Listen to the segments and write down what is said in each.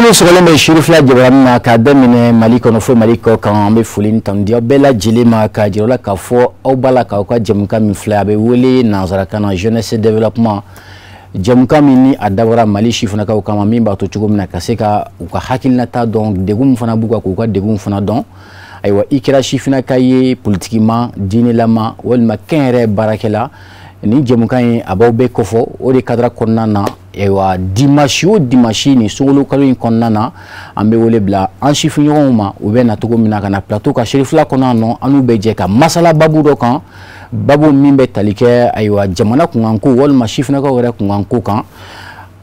Amin sɔgɔlen bɛ Chérifula Jabaranin na k'a daminɛ Mali kɔnɔ fo Mali kɔ kan an bɛ foli ni tanu di aw bɛɛ lajɛlen ma k'a jira la k'a fɔ aw b'a la k'aw ka jɛmukan min filɛ a bɛ wele nanzarakan na jeunesse développement jɛmukan min ni a dabɔra Mali sifinnakaw kama min b'a to cogo min na ka se ka u ka hakilinata dɔn degun min fana b'u kan k'u ka degun fana dɔn ayiwa i kɛra sifinnaka ye politiquement diinɛlama walima kɛnyɛrɛ baarakɛla ni jɛmukan ye a b'aw bɛɛ kɔfɔ o de kadira kɔnɔna na ayiwa dimanche o dimanche ni sunkalo kalo in kɔnɔna na an bɛ wele bila an sifiɲɔgɔnw ma u bɛ na cogo min na ka na plateau ka Chérifula kɔnɔ nɔ an n'u bɛ jɛ ka masala babu dɔ kan babu min bɛ tali kɛ ayiwa jamana kunkanko walima sifinnakaw yɛrɛ kunkanko kan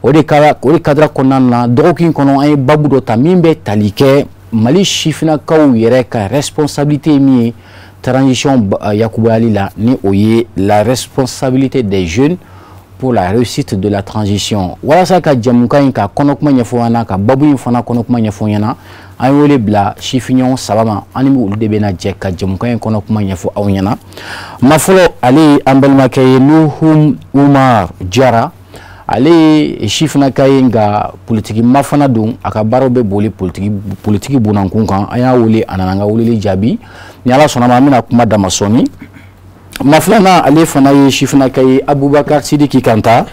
o de kadira kɔnɔna na dɔgɔkun kɔnɔ an ye babu dɔ ta min bɛ tali kɛ Mali sifinnakaw yɛrɛ ka responsabilité ye min ye transition yakubali la ni o ye la responsabilité des jeunes pour la réussite de la transition walasa ka jamukan in ka kɔnɔkuma ɲɛfɔ ɲɛna ka babu in fana kɔnɔkuma ɲɛfɔ ɲɛna an ye wele bila sifiɲɔgɔn saba ma an ni olu de bɛna jɛ ka jamukan in kɔnɔkuma ɲɛfɔ aw ɲɛna ma fɔlɔ ale ye an balimakɛ ye Nuhu Umar Jara ale ye sifinnaka ye nka politiki ma fana don a ka baaraw bɛ boli politiki bonankun kan an y'a wele a nana an ka weleli jaabi ni Ala sɔnna ma an bɛna kuma dama sɔnni ma filanan ale fana ye sifinnaka ye Abubakar Sidiki Kanta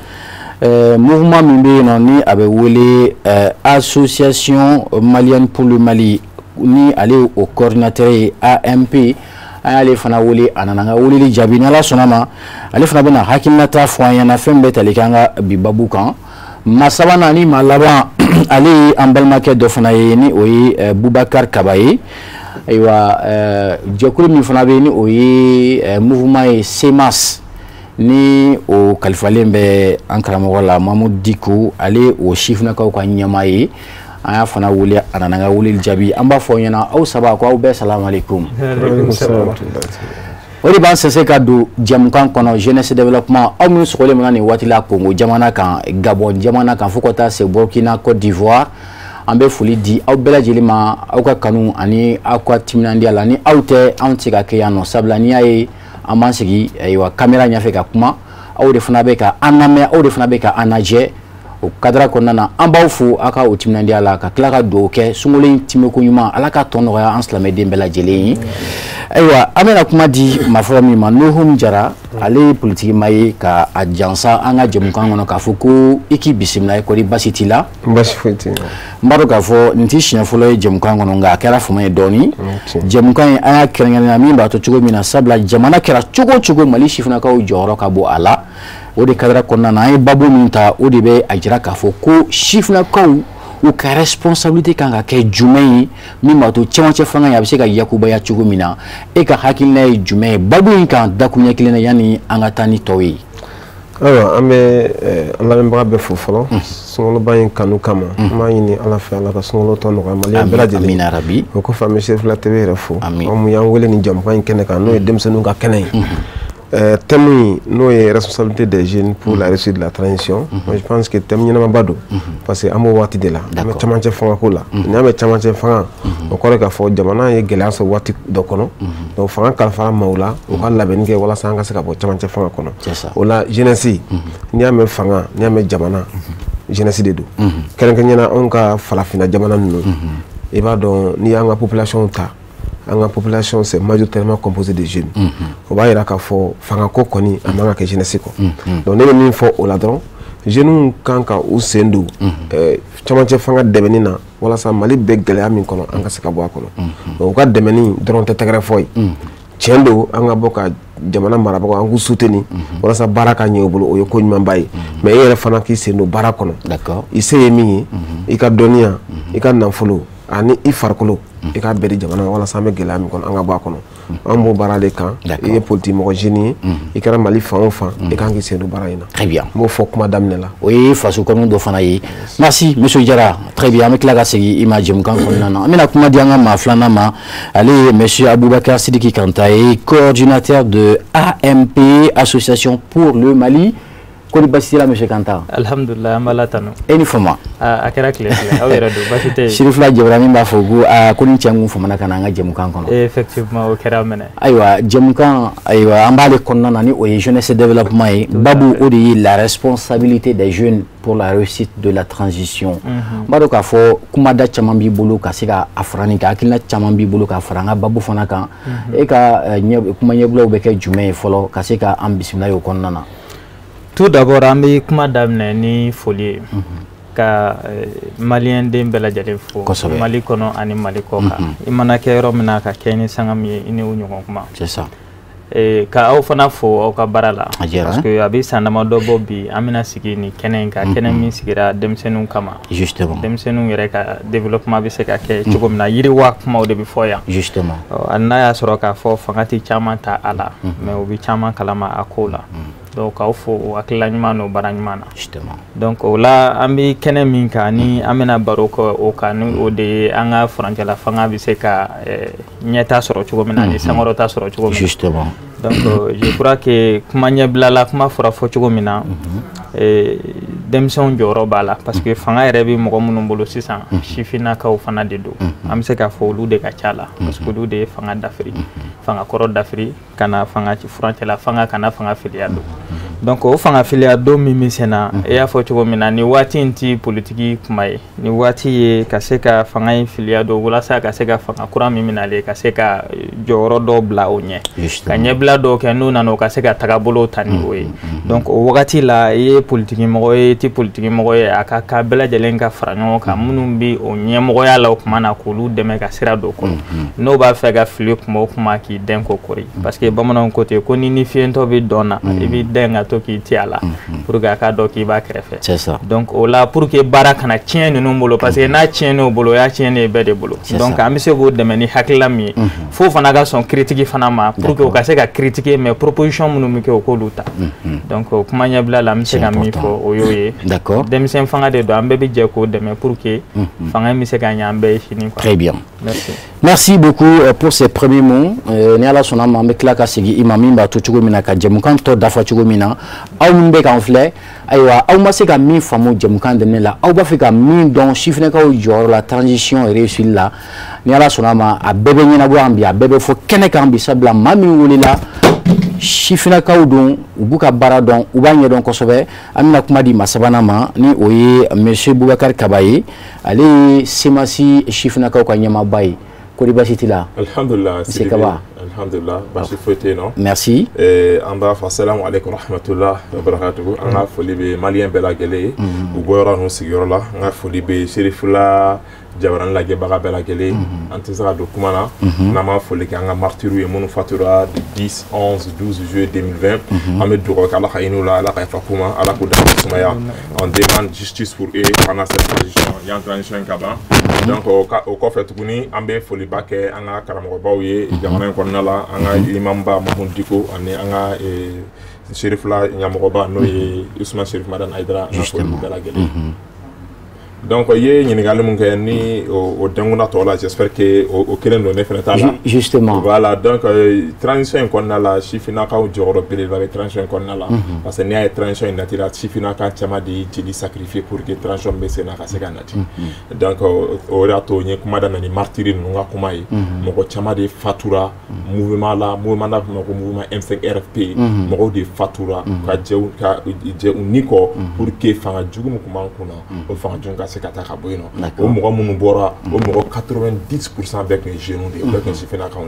mouvement min bɛ yen nɔ ni a bɛ wele association malienne pour le Mali ni ale o coordinateur ye AMP an y'ale fana wele a nana an ka weleli jaabi ni Ala sɔnna ma ale fana bɛna hakilinata fɔ an ɲɛna fɛn bɛɛ tali kɛ an ka bi babu kan maa sabanan ni maa laban ale ye an balimakɛ dɔ fana ye ni o ye Bubakar Kaba ye ayiwa jɛkulu min fana bɛ yen ni o ye mouvement ye SEMAS ni o kalifalen bɛ an karamɔgɔ la Mamadou Diko ale o sifinnakaw ka ɲɛmaa ye an y'a fana wele a nana an ka weleli jaabi an b'a fɔ ɲɛna aw saba ko aw bɛɛ salamu aleykum o de b'an sɛnsɛn ka don jɛmukan kɔnɔ jeunesse développement aw minnu sɔgɔlen mana nin waati la Congo jamana kan Gabon jamana kan fo ka taa se Burkina Côte d'Ivoire an bɛ foli di aw bɛɛ lajɛlen ma aw ka kanu ani aw ka timinandiya la ni aw tɛ anw tɛ se ka kɛ yan nɔ sabula n'i y'a ye an b'an sigi ayiwa caméra ɲɛfɛ ka kuma aw de fana bɛ ka an lamɛn aw de fana bɛ ka an lajɛ o kadira kɔnɔna na an b'aw fo aw ka o timinandiya la ka tila ka dugawu kɛ sunkalo in timiko ɲuman Ala ka tɔ nɔgɔya an silamɛden bɛɛ lajɛlen ye ayiwa an bɛna kuma di maa fɔlɔ min ma Nuhu Jara ale ye politiki maa ye ka a jansa an ka jɛmukan kɔnɔ k'a fɔ ko i k'i bisimila i kɔni basi t'i la basi foyi t'i la n b'a dɔn k'a fɔ nin tɛ siɲɛ fɔlɔ ye jɛmukan kɔnɔ nka a kɛra fama ye dɔɔni jɛmukan in an y'a kɛrɛnkɛrɛnya min b'a to cogo min na sabula jamana kɛra cogo o cogo Mali sifinnakaw jɔyɔrɔ ka bɔ a la o de kadira kɔnɔna na an ye babu min ta o de bɛ a jira k'a fɔ ko sifinnakaw u ka responsabilité kan ka kɛ jumɛn ye min b'a to cɛmancɛ fanga in a bɛ se ka yakubaya cogo min na e ka hakilina ye jumɛn ye babu in kan dakuɲɛ kelen na yanni an ka taa ni tɔw ye ayiwa an bɛ an lamɛnbaga bɛɛ fo fɔlɔ sunkaloba in kanu kama an b'a ɲini Ala fɛ Ala ka sunkalo tɔ nɔgɔya maliyɛn bɛɛ lajɛlen amina rabi o kɔfɛ an bɛ Chérifula TV yɛrɛ fo aw mun y'an wele nin jɛmukan in kɛnɛ kan n'o ye denmisɛnninw ka kɛnɛ ye thème n'o est responsabilité des jeunes pour la réussite de la transition. Moi, je pense que thème ɲɛnama ba don parce que an b'o waati de la an bɛ camancɛ fanga ko la n'i y'a mɛn camancɛ fanga o kɔrɔ k'a fɔ jamana ye gɛlɛya sɔrɔ waati dɔ kɔnɔ donc fanga kalifara maaw la u ka labɛnni kɛ walasa an ka se ka bɔ camancɛ fanga kɔnɔ o la jeunesse n'i y'a mɛn fanga n'i y'a mɛn jamana jeunesse de don kɛrɛnkɛrɛnnenya anw ka farafinna jamana ninnu i b'a dɔn n'i y'an ka population ta an ka population c'est majoritairement composé de jeunes o b'a yira k'a fɔ fangako kɔni a man ka kɛ jeunesse kɔ donc ne bɛ min fɔ o la dɔrɔn jeunes kan ka u sen don camancɛ fanga dɛmɛni na walasa Mali bɛ gɛlɛya min kɔnɔ an ka se ka bɔ a kɔnɔ donc u ka dɛmɛni dɔrɔn tɛ tɛgɛrɛ fɔ ye tiɲɛ don an ka bɔ ka jamana marabagaw an k'u soutenir walasa baara ka ɲɛ u bolo o ye ko ɲumanba ye mais e yɛrɛ fana k'i sen don baara kɔnɔ i se ye min ye i ka dɔnniya i ka nafolo ani i farikolo i ka bɛri jamana walasa an bɛ gɛlɛya min kɔnɔ an ka bɔ a kɔnɔ an b'o baara de kan i ye politique mɔgɔ jeune ye i kɛra Mali fan o fan i kan k'i sen don baara in na très bien n b'o fɔ kuma daminɛ la o ye faso kɔnɔ dɔ fana ye merci monsieur Jara très bien an bɛ tila ka segin i ma jɛmukan kɔnɔna na an bɛna kuma di an ka maa filanan ma ale ye monsieur Abubakar Sidiki Kanta ye coordinateur de AMP association pour le Mali Kori basira monsieur Kanta. Alhamdulillah ambala tanu. Eni fama. Akera kile awera do basite. Shirifla Jibrani ba fogu ko ni tiangu fama na kana nga jemukan kono. Effectivement o kera mena. Aywa jemukan aywa ambale konna nani o jeunesse développement babu odi la responsabilité des jeunes pour la réussite de la transition. Mbado ka fo kuma da chaman bi bolo ka sika afrani ka akilna chaman bi bolo ka franga babu fana kan e ka kuma nyeblo be ke jume folo ka sika ambisina yo konna na. Tout d'abord ambi kuma damne ni folie ka malien den bela jale fo mali kono ani mali koka imana ke yoro mina ka keni sangam ye ini unyo kuma c'est ça ka aw fana fo aw ka barala parce que abi sanama do bobi amina sigi ni kenen ka kenen min sigira demsenu kama justement demsenu yere ka développement bi se ka ke cogo mina yiri wa kuma de bi fo ya justement anna ya soro ka fo fangati chama ta ala mais obi chama kalama akola donc aw fo akla nyumano baranyumana justement donc ola ambi kenen min ka ni amina baroko o kanu o de anga francela fanga bi se ka nyeta soro cogo mina ni sangoro ta soro cogo mina justement. Donc je crois que kuma blala kuma fora fo cogo mina demson joro bala parce que fanga yere bi mogo munun bolo sisan shifina ka o fana de do am se ka fo lu de ka chala parce que lu de fanga d'Afrique fanga koro d'Afrique kana fanga ci frontière fanga kana fanga filiado donc o fanga filiado mi misena e ya fo cogo mina ni wati nti politique kuma ni wati ye ka se ka fanga filiado wala sa ka se ka fanga kura mi minale ka se ka joro do bla o nye ka nye bla do ke no nano ka se ka tagabolo tani oye donc o wakati la ye politique mo ye ti politique mo ye aka ka bela jelen ka faranyo ka munun bi o nye mo ya la o kuma na ko lu deme ka sira do ko no ba fe ga fili kuma ki den ko kori parce que bamanan côté ko ni fiento bi dona e bi denga to ki ti ala pour ga ka do ki ba krefe c'est ça donc o la pour que baraka na tienne no bolo parce que na tienne no bolo ya tienne be de bolo donc am se go deme ni hakla mi fo fana ga son critique fana ma pour que o ka se ka critiquer mais proposition munu mi ke ko luta donc kuma nya bla la mi se ga mi fo o yoye d'accord dem sen fanga de do ambe bi je ko deme pour que fanga mi se ga nya ambe fini quoi très bien merci beaucoup pour ces premiers mots ni ala sona ma me klaka sigi imami ba to chugo mina ka jemukan to dafa chugo mina aw mun be kan flé aywa aw ma se ka mi famu jemukan de ne la aw ba fe ka mi don chifne ka o jor la transition réussie là ni ala sona ma a bebe nyina bo ambi a bebe fo kene kan bi sabla mami wuli la chifna ka don ubuka bara don ubanye don kosobe amina kuma di masabana ma ni oye monsieur Boubacar Kabaye ali simasi chifna ka ko nyama bay ko di basiti la alhamdulillah c'est kaba alhamdulillah bashi fete no merci amba fa assalamu alaykum rahmatullah wa barakatuh anga foli be malien bela gele u goyora no sigiro la anga foli be Chérifla Jabaran la gebaga bela gele antizara do kumana nama foli ke anga martiru e monu fatura de 10 11 12 juillet 2020 amed duro kala khayinu la ala kayfa kuma ala ko da sumaya on demande justice pour eux pendant cette transition yan transition kaba donc au kofet kuni ambe foli bake anga karamo bawye jamana ko nala anga imam ba mahmoud diko ane anga Chérifla nyamoba no ye Ousmane Chérif Madan Aïdara na foli bela gele donc ye ñinigal mu ngi ni au denguna tola j'espère que au kelen do ne fenata la justement voilà donc transition qu'on a la chifina ka joro pele la transition qu'on a la parce que ni ay transition natira chifina ka chama di ti sacrifier pour que transition be sena ka seganati donc au rato ñe kuma dana ni martyrin nga kuma yi moko chama di fatura mouvement la mouvement na ko mouvement M5 RFP moko di fatura ka je uniko pour que fanga jugu mu kuma kuna o fanga junga se kata ka boyno o mo mo bora o mo 90% avec les jeunes de avec les chifena ka on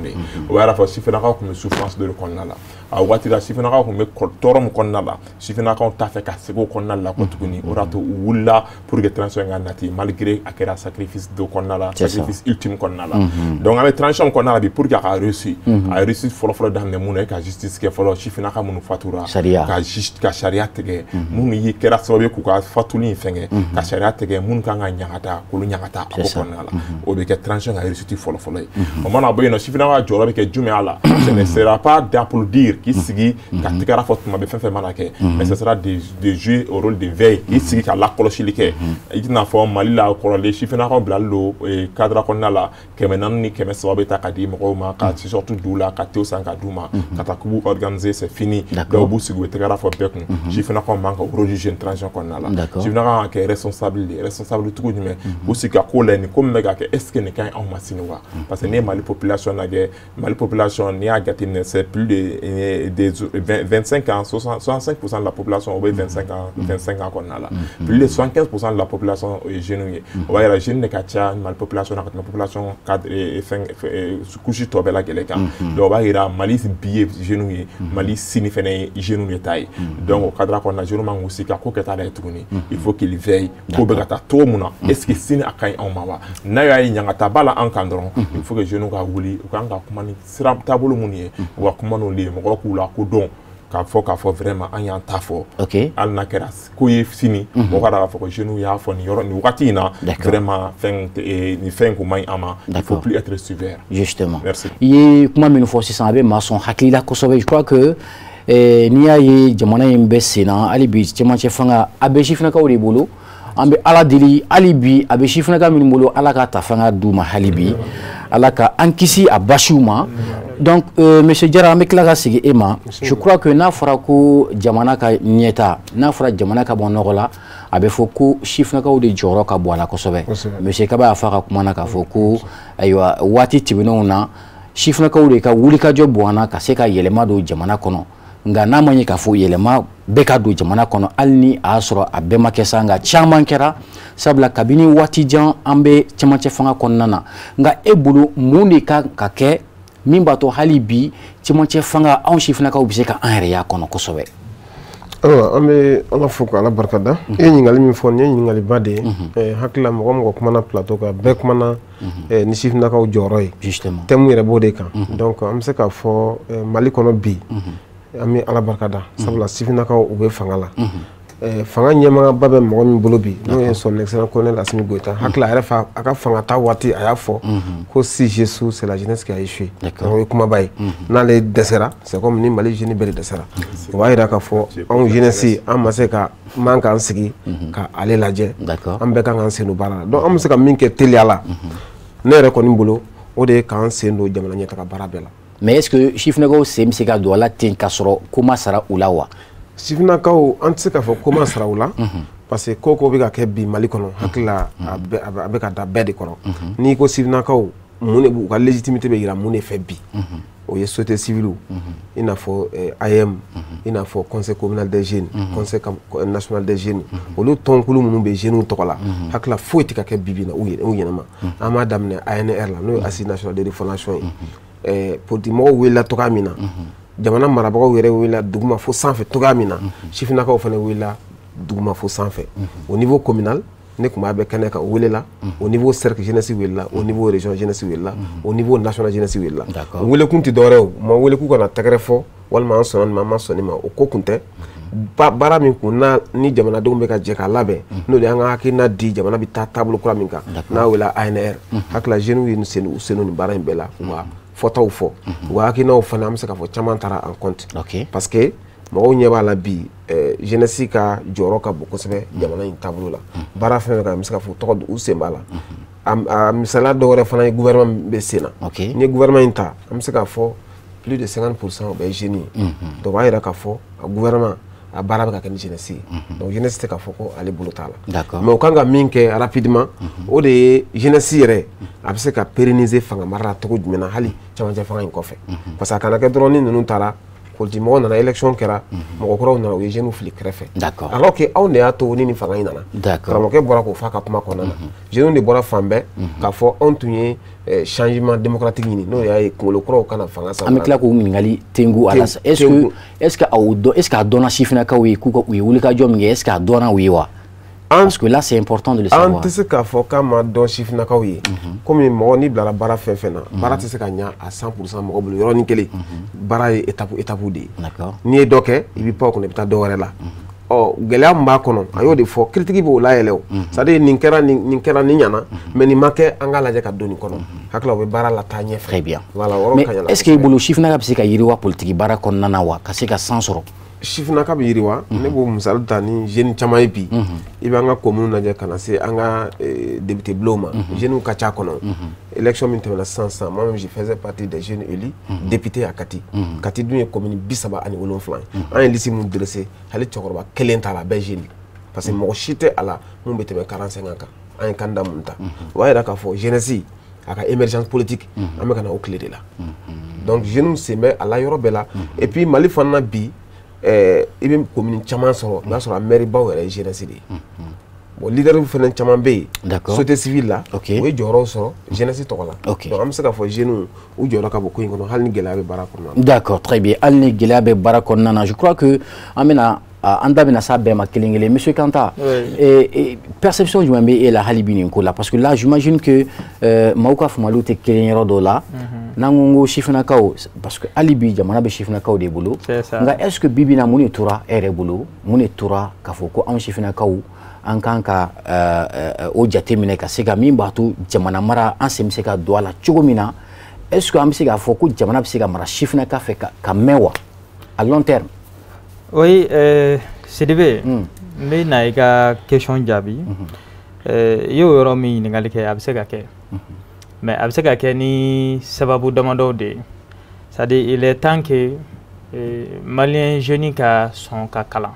o ara fa chifena ka ko souffrance de konna la a wati la chifena ka ko me ko torom konna la chifena ka ta fe ka se ko konna la ko tuguni o rato wulla pour que transition nati malgré akera sacrifice de konna la sacrifice ultime konna la donc avec transition konna la bi pour que a réussi folo dans le monde ka justice ke folo chifena ka munu fatura ka juste ka sharia tege munu yi kera sobe ku ka fatuli fenge ka sharia tege mun kan ka ɲagata k'olu ɲagata a ko kɔnɔna la o bɛ kɛ transition ka réussite fɔlɔfɔlɔ ye o mana bɔ yen nɔ sifinnakaw jɔyɔrɔ bɛ kɛ jumɛn a la ce ne sera pas d'applaudir k'i sigi ka tigɛra fɔ tuma bɛ fɛn fɛn mana kɛ mais ce sera de jouer au rôle de veille k'i sigi ka lakɔlɔsili kɛ i tɛna fɔ Mali la kɔrɔlen sifinnakaw bilalen don cadre kɔnɔna la 400 ni 300 bɛ ta ka di mɔgɔw ma ka surtout du la ka tew san ka d'u ma ka taa k'u organiser c'est fini dɔw b'u sigi u bɛ tigɛra fɔ bɛɛ kun sifinnakaw man ka rôle jouer transition kɔnɔna la sifinnakaw ka kɛ responsable tugu jumɛn u sigi ka ko lajɛ nin ko min bɛ ka kɛ est-ce que nin ka ɲi anw ma sini wa parce que n'i ye Mali population lajɛ Mali population n'i y'a jateminɛ c'est plus de 25 ans 65% de la population o bɛ 25 ans kɔnɔna la plus de 75% de la population o ye jeunes ye o b'a yira jeune de ka ca Mali population na ka tɛmɛ population cadre couche tɔ bɛɛ lajɛlen kan donc o b'a yira Mali bi ye jeunes ye Mali sini fɛnɛ ye jeunes de ta ye donc o cadre kɔnɔna jeunes man k'u sigi ka ko kɛ ta la ye tuguni il faut qu'il veille ko bɛ ka taa cogo mun na est-ce que sini a ka ɲi anw ma wa n'a y'a ye ɲangata b'a la an kan dɔrɔn il faut que jeunes ka wuli u kan ka kuma ni sira taabolo mun ye u ka kuma n'olu ye mɔgɔw k'u la ko dɔn k'a fɔ vraiment an y'an ta fɔ hali n'a kɛra ko ye sini mɔgɔ ka k'a fɔ ko jeunes y'a fɔ nin yɔrɔ nin wagati in na vraiment nin fɛn kun man ɲi an ma il faut plus être sévère justement merci i ye kuma min fɔ sisan a bɛ maa sɔn hakili la kosɛbɛ je crois que n'i y'a ye jamana in bɛ sen na hali bi cɛmancɛ fanga a bɛ sifinnakaw de bolo an bɛ Ala deli hali bi a bɛ sifinnaka minnu bolo Ala ka ta fanga d'u ma hali bi Ala ka an kisi a basiw ma donc monsieur Jara an bɛ tila ka segin e ma je crois que n'a fɔra ko jamana ka ɲɛta n'a fɔra jamana ka bɔ nɔgɔ la a bɛ fɔ ko sifinnakaw de jɔyɔrɔ ka bon a la kosɛbɛ monsieur Kaba y'a fɔ a ka kuma na k'a fɔ ko ayiwa waati tɛmɛnenw na sifinnakaw de ka wulikajɔ bonyana ka se ka yɛlɛma don jamana kɔnɔ nka n'a ma ɲɛ k'a fɔ yɛlɛma bɛɛ ka don jamana kɔnɔ hali ni a y'a sɔrɔ a bɛɛ ma kɛ sa nka caman kɛra sabula kabini waati jan an bɛ cɛmancɛ fanga kɔnɔna na nka e bolo mun de kan ka kɛ min b'a to hali bi cɛmancɛ fanga anw sifinnakaw bɛ se ka an yɛrɛ y'a kɔnɔ kosɛbɛ. ayiwa an bɛ Ala fo k'Ala barikada e ye ɲininkali min fɔ nin ye ɲininkaliba de ye hakili la mɔgɔ o mɔgɔ kumana plateau kan bɛɛ kumana ni sifinnakaw jɔyɔrɔ ye justement thème yɛrɛ b'o de kan donc an bɛ se k'a fɔ Mali kɔnɔ bi an bɛ Ala barikada sabula sifinnakaw u bɛ fanga la fanga ɲɛmaaba bɛ mɔgɔ min bolo bi n'o ye son excellence colonel Assimi Goïta hakili a yɛrɛ a ka fanga ta waati a y'a fɔ ko si Jésus c'est la jeunesse qui a échoué o ye kumaba ye n'ale dɛsɛra c'est comme ni Mali jeune bɛɛ de dɛsɛra o b'a yira k'a fɔ anw jeunesse an ma se ka man k'an sigi ka ale lajɛ an bɛɛ kan k'an sen don baara la donc an bɛ se ka min kɛ teliya la ne yɛrɛ kɔni bolo o de ye k'an sen don jamana ɲɛtaga baara bɛɛ la. mais est-ce que sifinnakaw sen bɛ se ka don a la ten k'a sɔrɔ ko ma sara u la wa. sifinnakaw an tɛ se k'a fɔ ko ma sara u la parce que ko bɛ ka kɛ bi Mali kɔnɔ hakili la a bɛ ka da bɛɛ de kɔrɔ n'i ko sifinnakaw mun de b'u ka légitimité bɛ yira mun de fɛ bi o ye société civile i n'a fɔ AM i n'a fɔ conseil communal des jeunes conseil national des jeunes olu tɔnkulu minnu bɛ jeunes tɔgɔ la hakili la foyi tɛ ka kɛ bi na u ɲɛnama an b'a daminɛ ANR la n'o ye Assise nationale de refondation ye politique mɔgɔw welela togoya min na jamana marabagaw yɛrɛ welela duguma fo sanfɛ togoya min na sifinnakaw fana welela duguma fo sanfɛ au niveau communal ne tun b'a bɛ kɛnɛ kan o welela au niveau cercle jeunesse welela au niveau région jeunesse welela au niveau national jeunesse welela o welekun tɛ dɔwɛrɛ o ma wele k'u kana tɛgɛrɛ fɔ walima an sɔnna nin ma an ma sɔn nin ma o ko kun tɛ baara min kun ni jamanadenw bɛ ka jɛ k'a labɛn n'o de y'an ka hakilina di jamana bɛ taa taabolo kura min kan n'a wele ANR hakili la jeunes ye u sen don nin baara in bɛɛ la u ka fɔtaw fɔ u ka hakilinaw fana an bɛ se k'a fɔ caman taara en compte parce que mɔgɔw ɲɛ b'a la bi jeunesse ka jɔyɔrɔ ka bon kosɛbɛ jamana in taabolo la baara fɛn fɛn kan an bɛ se k'a fɔ tɔgɔ u sen b'a la a misaliya dɔ wɛrɛ fana ye gouvernement bɛ sen na n'i ye gouvernement in ta an bɛ se k'a fɔ plus de 50% o bɛ ye jeunes ye donc o b'a yira k'a fɔ a gouvernement a baara bɛ ka kɛ ni jeunesse ye donc jeunesse tɛ k'a fɔ ko ale bolo t'a la mais o kan ka min kɛ rapidement o de ye jeunesse yɛrɛ a bɛ se ka pérenniser fanga mara la cogo jumɛn na hali camancɛ fanga in kɔfɛ parce que a kana kɛ dɔrɔn ni ninnu taara politique mɔgɔw nana élection kɛra mɔgɔ kuraw nana u ye jeunes fili kɛrɛfɛ alors que anw de y'a to ni nin fanga in nana karamɔgɔkɛ bɔra k'o fɔ a ka kuma kɔnɔna na jeunes de bɔra fan bɛɛ k'a fɔ anw tun ye changement démocratique ɲini n'o y'a ye kunkolo kuraw kana fanga sanfɛ an bɛ tila k'o ɲininkali tengu a la sa est ce que a dɔnna sifinnakaw ye k'u ye wulikajɔ min kɛ est ce que a dɔnna u ye wa parce que là c'est important de le savoir. An tɛ se k'a fɔ k'a ma dɔn sifinnakaw ye komi mɔgɔ n'i bilara baara fɛn fɛn na baara tɛ se ka ɲa à 100% mɔgɔ bolo yɔrɔnin kelen baara ye étape de ye n'i ye dɔ kɛ i bɛ pan o kunna i bɛ taa dɔ wɛrɛ la gɛlɛya min b'a kɔnɔ a y'o de fɔ critique b'o la yɛlɛ o c'est à dire nin kɛra nin ɲana mais nin ma kɛ an k'a lajɛ ka don nin kɔnɔ hakili o bɛ baara la taa ɲɛfɛ. Très bien. Voilà yɔrɔ mais ka ɲana. est-ce que i bolo sifinaka bɛ se ka yiriwa politique baara kɔnɔna na wa ka se ka san sɔrɔ. sifinaka bɛ yiriwa ne b'o misali ta ni jeune caman ye bi i bɛ an ka commune lajɛ ka na se an ka député bulon ma jeunes ka ca kɔnɔ élection min tɛmɛna sisan moi je faisais partie des jeunes élus député à Kati. Kati dun ye commune 37 ye an ye liste mun dressé hali cɛkɔrɔba kelen t'a la bɛɛ jeune parce que mɔgɔ si tɛ a la mun bɛ tɛmɛ 45 ans kan an ye candidat mun ta o b'a yira k'a fɔ jeunesse a ka émergence politique an bɛ ka na o tile de la donc jeunes sen bɛ a la yɔrɔ bɛɛ la et puis Mali fana bi i bɛ commune caman sɔrɔ i b'a sɔrɔ a maire baw yɛrɛ ye jeunesse de ye bon leader fana caman bɛ yen société civile la o ye jɔyɔrɔw sɔrɔ jeunesse tɔgɔ la donc an bɛ se k'a fɔ jeunes u jɔyɔrɔ ka bon ko in kɔnɔ hali ni gɛlɛya bɛ baara kɔnɔna na. D'accord, très bien. Hali ni gɛlɛya bɛ baara kɔnɔna na je crois que an bɛna an da bɛna s'a bɛɛ ma kelen kelen monsieur Kanta perception jumɛn bɛ e la hali bi nin ko la parce que là j'imagine que maaw ka faamuyaliw tɛ kelen yɔrɔ dɔw la n'an ko ko sifinnakaw parce que hali bi jamana bɛ sifinnakaw de bolo nka est-ce que bi bi in na mun de tora e yɛrɛ bolo mun de tora k'a fɔ ko anw sifinnakaw an kan ka o jateminɛ ka se ka min b'a to jamana mara an sen bɛ se ka don a la cogo min na est-ce que an bɛ se k'a fɔ ko jamana bɛ se ka mara sifinnaka fɛ ka mɛn wa à long terme. Oui, Sidibé, n bɛ na i ka question jaabi i y'o yɔrɔ min ɲininkali kɛ a bɛ se ka kɛ mais a bɛ se ka kɛ ni sababu damadɔ de ye c'est-à-dire il est temps que malien jeune ka sɔn ka kalan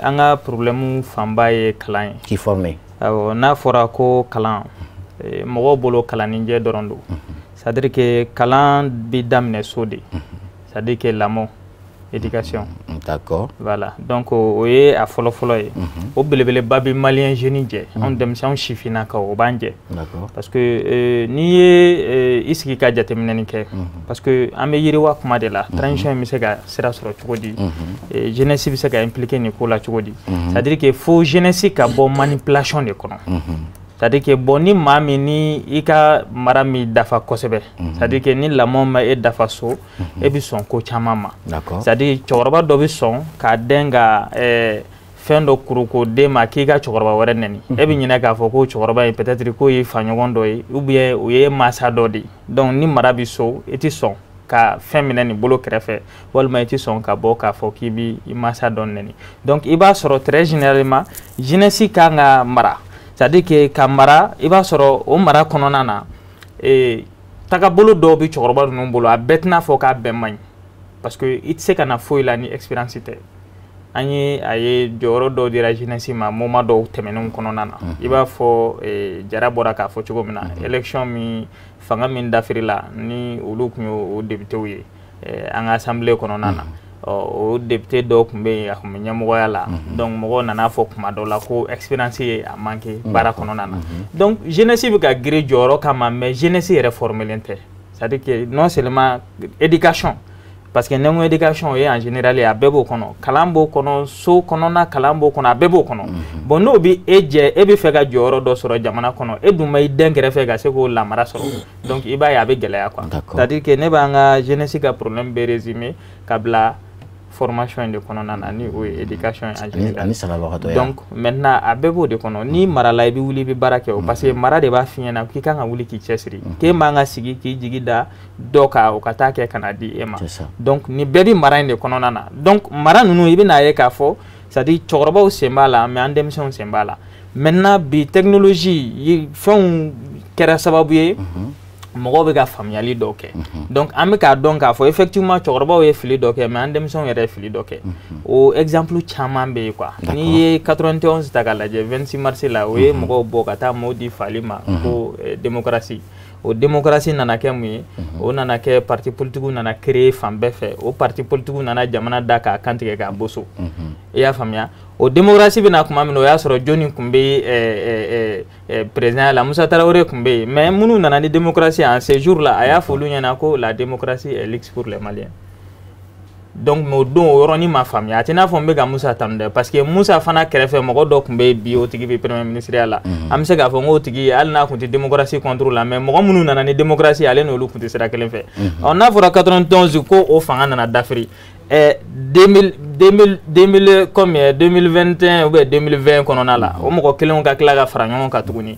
an ka problème fanba ye kalan ye. K'i former. Awɔ n'a fɔra ko kalan mɔgɔw bolo kalanninjɛ dɔrɔn don c'est-à-dire que kalan bɛ daminɛ so de c'est-à-dire que lamɔ éducation. D'accord. Voilà. Donc o ye a fɔlɔ ye. O belebeleba bɛ malien jeune jɛ. Anw denmisɛnw sifinnakaw o b'an jɛ. D'accord. Parce que n'i ye i sigi ka jateminɛni kɛ parce que an bɛ yiriwa kuma de la transition bɛ se ka sira sɔrɔ cogo di jeunesse bɛ se ka impliquer nin ko la cogo di c'est-à-dire que fo jeunesse ka bɔ manipulation de kɔnɔ. C'est-à-dire que bon ni maa min ni i ka mara min dafa kosɛbɛ c'est-à-dire que ni lamɔ ma e dafa so e bɛ sɔn ko caman ma c'est-à-dire cɛkɔrɔba dɔ bɛ sɔn k'a den ka fɛn dɔ kuru ko den ma k'i ka cɛkɔrɔba wɛrɛ nɛni e bɛ ɲinɛ k'a fɔ ko cɛkɔrɔba in peut-être k'o ye faɲɔgɔn dɔ ye ou bien o ye mansa dɔ de ye donc ni mara bɛ so i tɛ sɔn ka fɛn minɛ nin bolo kɛrɛfɛ walima i tɛ sɔn ka bɔ k'a fɔ k'i bɛ i mansa dɔ nɛni donc i b'a sɔrɔ très généralement jeunesse kan ka mara. C'est-à-dire que ka mara i b'a sɔrɔ o mara kɔnɔna na tagabolo dɔw bɛ cɛkɔrɔba ninnu bolo a bɛɛ tɛna fɔ k'a bɛɛ man ɲi parce que i tɛ se ka na foyi la ni expérience tɛ an ye a ye jɔyɔrɔ dɔw dira jeunesse ma moment dɔw tɛmɛnenw kɔnɔna na i b'a fɔ Jara bɔra k'a fɔ cogo min na élection min fanga min dafirila ni olu tun y'o députéw ye an ka assemblée kɔnɔna na. O député dɔw tun bɛ yen a tun bɛ ɲɛmɔgɔya la donc mɔgɔw nana fɔ kuma dɔw la ko expérience ye a manqué baara kɔnɔna na donc jeunesse bɛ ka girin jɔyɔrɔ kama mais jeunesse yɛrɛ formelen tɛ c'est-à-dire que non seulement éducation parce que ne ko éducation ye en général a bɛɛ b'o kɔnɔ kalan b'o kɔnɔ so kɔnɔna kalan b'o kɔnɔ a bɛɛ b'o kɔnɔ bon n'o bɛ e jɛ e bɛ fɛ ka jɔyɔrɔ dɔ sɔrɔ jamana kɔnɔ e dun ma i den kɛrɛfɛ ka se k'o lamara sɔrɔ donc i b'a ye a bɛ gɛlɛya quoi c'est-à-dire que ne b'an ka jeunesse ka problème bɛɛ résumer ka bila formation de kɔnɔna na ni o ye éducation en général donc maintenant a bɛɛ b'o de kɔnɔ ni marala i bɛ wuli i bɛ baara kɛ o parce que mara de b'a f'i ɲɛna k'i kan ka wuli k'i cɛsiri k'e man ka sigi k'i jigi da dɔ kan o ka taa kɛ ka na di e ma donc ni bɛɛ bɛ mara in de kɔnɔna na donc mara ninnu i bɛ n'a ye k'a fɔ c'est à dire cɛkɔrɔbaw sen b'a la mais an denmisɛnw sen b'a la maintenant bi technologie fɛnw kɛra sababu ye mɔgɔw bɛ ka faamuyali dɔw kɛ donc an bɛ k'a dɔn k'a fɔ effectivement cɛkɔrɔbaw ye fili dɔ kɛ mais an denmisɛnw yɛrɛ ye fili dɔ kɛ o exemple caman bɛ yen quoi n'i ye 91 ta k'a lajɛ 26 mars la o ye mɔgɔw bɔ ka taa mot di fali ma ko démocratie o démocratie nana kɛ mun ye o nana kɛ parti politique nana créer fan bɛɛ fɛ o parti politique nana jamana da k'a kantigɛ k'a boso i y'a faamuya o démocratie bɛna kuma min na o y'a sɔrɔ jɔnni tun bɛ président la Musa Tarawele tun bɛ yen mais minnu nana ni démocratie en ce jour là a y'a fɔ olu ɲɛna ko la démocratie est luxe pour les Maliens donc o don o yɔrɔnin ma faamuya a tɛ n'a fɔ n bɛ ka Musa tanu dɛ parce que Musa fana kɛrɛfɛ mɔgɔ dɔ tun bɛ yen bi o tigi bɛ premier ministère la an bɛ se k'a fɔ n k'o tigi hali n'a tun tɛ démocratie contre la mais mɔgɔ minnu nana ni démocratie ale n'olu tun tɛ sira kelen fɛ ɔ n'a fɔra 91 ko o fanga nana dafiri 2021 ou 2020 kɔnɔna la o mɔgɔ kelenw ka tila ka fara ɲɔgɔn kan tuguni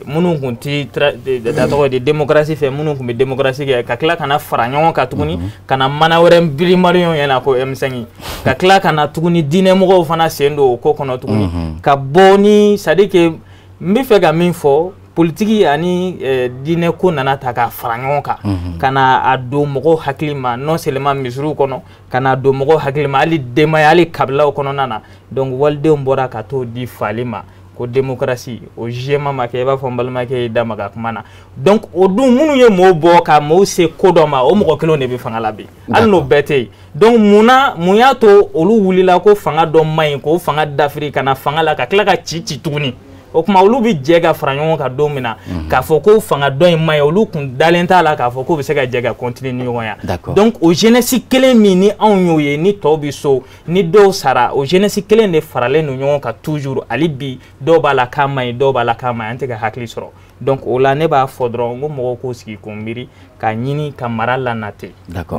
minnu kun ti tɔgɔ de démocratie fɛ minnu kun bɛ démocratie kɛ ka tila kana fara ɲɔgɔn kan tuguni kana mana wɛrɛ birimariɲɔgɔn ɲɛna ko M5 ka tila kana tuguni diinɛmɔgɔw fana sen don o ko kɔnɔ tuguni ka bɔ ni c'est à dire que n bɛ fɛ ka min fɔ politique ani diinɛ ko nana ta ka fara ɲɔgɔn kan kana a don mɔgɔw hakili ma non seulement misiriw kɔnɔ kana don mɔgɔw hakili ma hali denbaya hali kabilaw kɔnɔna na donc walidenw bɔra ka t'o di fali ma ko démocratie o jɛma ma kɛ i b'a fɔ n balimakɛ ye da maga kuma na donc o dun minnu ye mɔɔw bɔ ka mɔɔw se ko dɔ ma o mɔgɔ kelenw de bɛ fanga la bi hali n'o bɛɛ tɛ yen donc mun y'a to olu wulila ko fanga dɔ ma ɲi k'o fanga dafiri ka na fanga la ka tila ka ci tuguni o kuma olu bɛ jɛ ka fara ɲɔgɔn kan don min na k'a fɔ ko fanga dɔ in ma ɲi olu kun dalen t'a la k'a fɔ k'u bɛ se ka jɛ ka continuer ni ɲɔgɔn ye donc o jeunesse kelen min ni anw y'o ye ni tɔw bɛ so ni dɔw sara o jeunesse kelen de faralen don ɲɔgɔn kan toujours hali bi dɔw b'a la k'a ma ɲi dɔw b'a la k'a ma ɲi an tɛ ka hakili sɔrɔ donc o la ne b'a fɔ dɔrɔn ko mɔgɔw k'u sigi k'u miiri ka ɲini ka mara lanate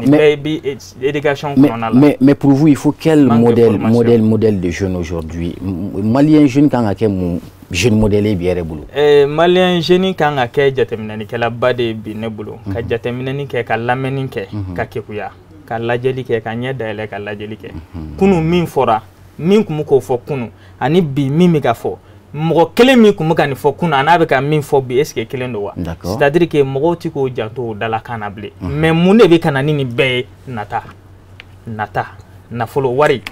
mais éducation kɔnɔna la mais pour vous il faut quel modèle de jeune aujourd'hui malien jeune kan ka kɛ mun jeune modèle bi yɛrɛ bolo malien jeune kan ka kɛ jateminɛlikɛlaba de bi ne bolo ka jateminɛni kɛ ka lamɛnni kɛ ka kekuya ka lajɛli kɛ ka ɲɛ dayɛlɛ ka lajɛli kɛ kunu min fɔra min kun bɛ k'o fɔ kunu ani bi min bɛ ka fɔ mɔgɔ kelen min kun bɛ ka nin fɔ kunu a n'a bɛ ka min fɔ bi est-ce que kelen don wa c'est à dire que mɔgɔw tɛ k'o janto o dalakan na bilen mais mun de bɛ ka na ni nin bɛɛ ye nata nafolo wari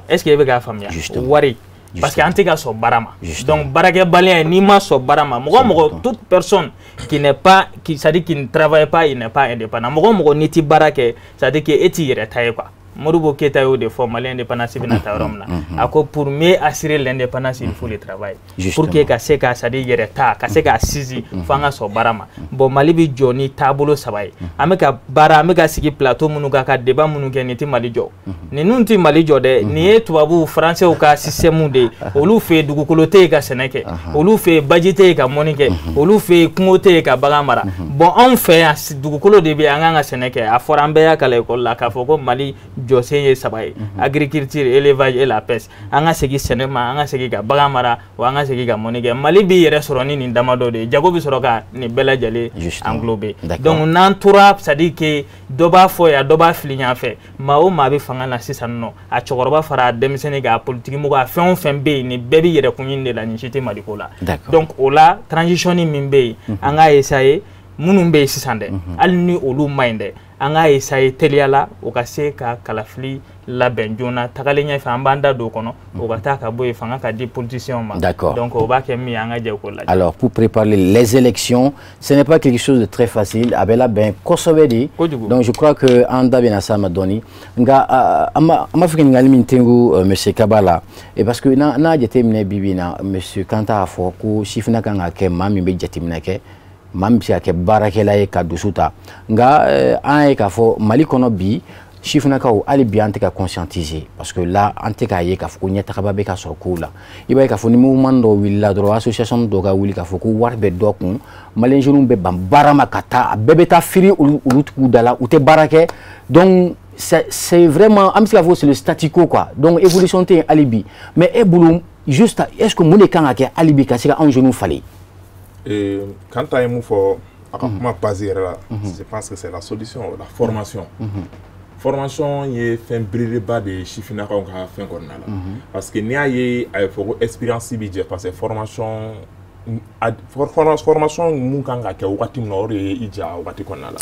est-ce que e bɛ k'a faamuya wari parce que an tɛ ka sɔn baara ma donc baarakɛbaliya n'i ma sɔn baara ma mɔgɔ toute personne qui n'est pas c'est-à-dire qui ne travaille pas il n'est pas indépendant mɔgɔ n'i tɛ baara kɛ c'est-à-dire que e t'i yɛrɛ ta ye quoi Modibo Keïta y'o de fɔ Malien indépendance bɛna taa yɔrɔ min na a ko pour mieux assurer l'indépendance il faut le travail pour que ka se ka c'est-à-dire yɛrɛ ta ka se ka sinsin fo an ka sɔn baara ma bon Mali bɛ jɔ ni taabolo saba ye an bɛ ka baara an bɛ ka sigi plateau minnu kan ka débat minnu kɛ nin tɛ Mali jɔ ninnu tɛ Mali jɔ dɛ nin ye tubabuw français ka système de olu fɛ yen dugukolo tɛ yen ka sɛnɛ kɛ olu fɛ yen baji tɛ yen ka mɔni kɛ olu fɛ yen kungo tɛ yen ka bagan mara bon anw fɛ yan dugukolo de bɛ yen an kan ka sɛnɛ kɛ a fɔra an bɛɛ y'a kalan école la k'a fɔ ko Mali jɔsen ye saba ye agriculture élevage et la pêche an ka segin sɛnɛ ma an ka segin ka bagan mara wa an ka segin ka mɔni kɛ Mali b'i yɛrɛ sɔrɔ ni nin damadɔ de ye jago bɛ sɔrɔ ka nin bɛɛ lajɛlen englober donc n'an tora c'est à dire que dɔ b'a fɔ yan dɔ b'a fili ɲan fɛ maa o maa bɛ fanga la sisan nɔ a cɛkɔrɔba fara a denmisɛnnin kan a politique mɔgɔ a fɛn o fɛn bɛ yen nin bɛɛ bɛ yɛrɛkun ɲini de la nin si tɛ Mali ko la donc o la transition min bɛ yen an k'a essayer minnu bɛ yen sisan dɛ hali ni olu ma ɲi dɛ an k'a essayer teliya la o ka se ka kalafili labɛn joona tagalen ɲɛfɛ an b'an da don o kɔnɔ o ka taa ka bɔ yen fanga ka di politiciens ma donc o b'a kɛ min ye an ka jɛ k'o lajɛ. Alors pour préparer les élections ce n'est pas quelque chose de très facile a bɛ labɛn kosɛbɛ de donc je crois que an da bɛna s'a ma dɔɔni nka an b'a fɛ ka ɲininkali min tɛnku monsieur Kaba la et parce que n'a jateminɛ bi bi in na monsieur Kanta y'a fɔ ko sifinna kan ka kɛ maa min bɛ jateminɛ kɛ maa min bɛ se ka kɛ baarakɛla ye ka dusu ta nka an ye k'a fɔ Mali kɔnɔ bi sifinnakaw hali bi an tɛ ka conscientiser parce que là an tɛ k'a ye k'a fɔ ko ɲɛtagaba bɛ ka sɔrɔ kow la i b'a ye k'a fɔ ni mouvement dɔw wulila dɔrɔn association dɔw ka wuli k'a fɔ ko wari bɛ dɔ kun malien jeunes bɛ ban baara ma ka taa a bɛɛ bɛ taa firi olu tigiw da la u tɛ baara kɛ donc c'est vraiment an bɛ se k'a fɔ c'est le statu quo quoi donc évolution tɛ yen hali bi mais e bolo juste est-ce que mun de kan ka kɛ hali bi ka se ka anw jeunes falen quand an ye mun fɔ a ka kuma base yɛrɛ la je pense que c'est la solution la formation formation ye fɛn belebeleba de ye sifinnakaw ka fɛn kɔnɔna la parce que n'i y'a ye a ye fɔ ko expérience bi jɛ parce que formation mun kan ka kɛ wagati min na o de ye i ja wagati kɔnɔna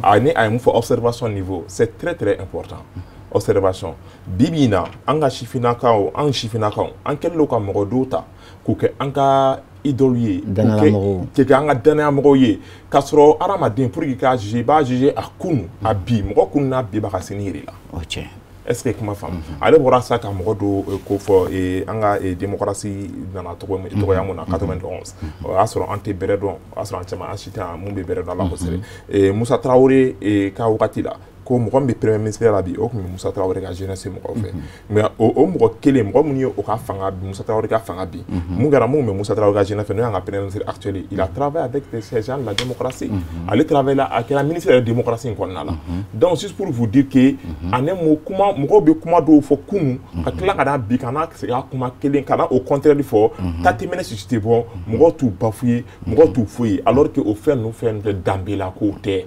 la ni a ye mun fɔ observation niveau c'est très très important observation bibi na an ka sifinnakaw an kɛlen don ka mɔgɔ dɔw ta k'u kɛ an ka idole ye k'u kɛ an ka danaya mɔgɔw ye k'a sɔrɔ adamaden pour que k'a juger i b'a juger a kunu a bi mɔgɔ kunu n'a bi b'a ka se n'i yɛrɛ la est-ce que kuma faamu ale bɔra sa ka mɔgɔ dɔ ko fɔ an ka démocratie nana tɔgɔya mun na 91 o y'a sɔrɔ an tɛ bɛrɛ dɔn o y'a sɔrɔ an caman an si tɛ mun bɛ bɛrɛ dɔn a la kosɛbɛ Musa Tarawele ka wagati la ko mɔgɔ min bɛ premier ministre la bi o tun bɛ Musa Traoré ka jeunesse mɔgɔw fɛ mais o mɔgɔ kelen mɔgɔ min ye o ka fanga bi Musa Traoré ka fanga bi mun kɛra mun bɛ Musa Traoré ka jeunesse fɛ n'o y'an ka premier ministre actuel il a travaillé avec ces gens de la démocratie ale travaille la a kɛra ministre de la démocratie in kɔnɔna la donc juste pour vous dire que ane mɔgɔw bɛ kuma dɔw fɔ kunun ka tila ka na bi ka na segin a kuma kelen ka na au contraire fɔ tatemɛnɛ suscité bɔ mɔgɔw t'u bafoué mɔgɔw t'u foyi alors que o fɛn ninnu fɛn tɛ danbelako tɛ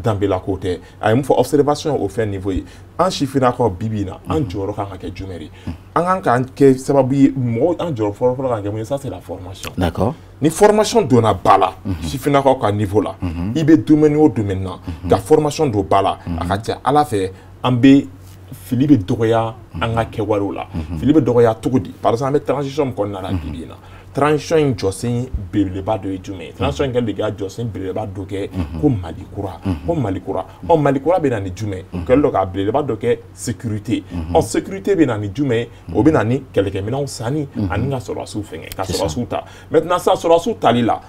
danbelako tɛ a ye mun fɔ observation au fɛn niveau ye an sifinnakaw bibi in na an jɔyɔrɔ kan ka kɛ jumɛn de an kan ka kɛ sababu ye mɔgɔ an jɔyɔrɔ fɔlɔ kan ka kɛ mun ye ça c'est la formation. D'accord. Ni formation donna ba la sifinnakaw ka niveau la i bɛ domaine o domaine na ka formation don ba la a ka ca Ala fɛ an bɛ fili bɛ dɔgɔya an ka kɛwalew la fili bɛ dɔgɔya cogo di par exemple an bɛ transition min kɔnɔna la bibi in na transition in jɔsen belebeleba dɔ ye jumɛn ye transition in kɛlen de ka jɔsen belebeleba dɔ kɛ ko Mali kura Mali kura bɛ na ni jumɛn o kɛlen don ka belebeleba dɔ kɛ sécurité sécurité bɛ na ni jumɛn o bɛ na ni kɛlɛkɛminɛnw sanni ani ka sɔrɔdasiw fɛngɛ ka sɔrɔdasiw ta maintenant sa sɔrɔdasiw tali la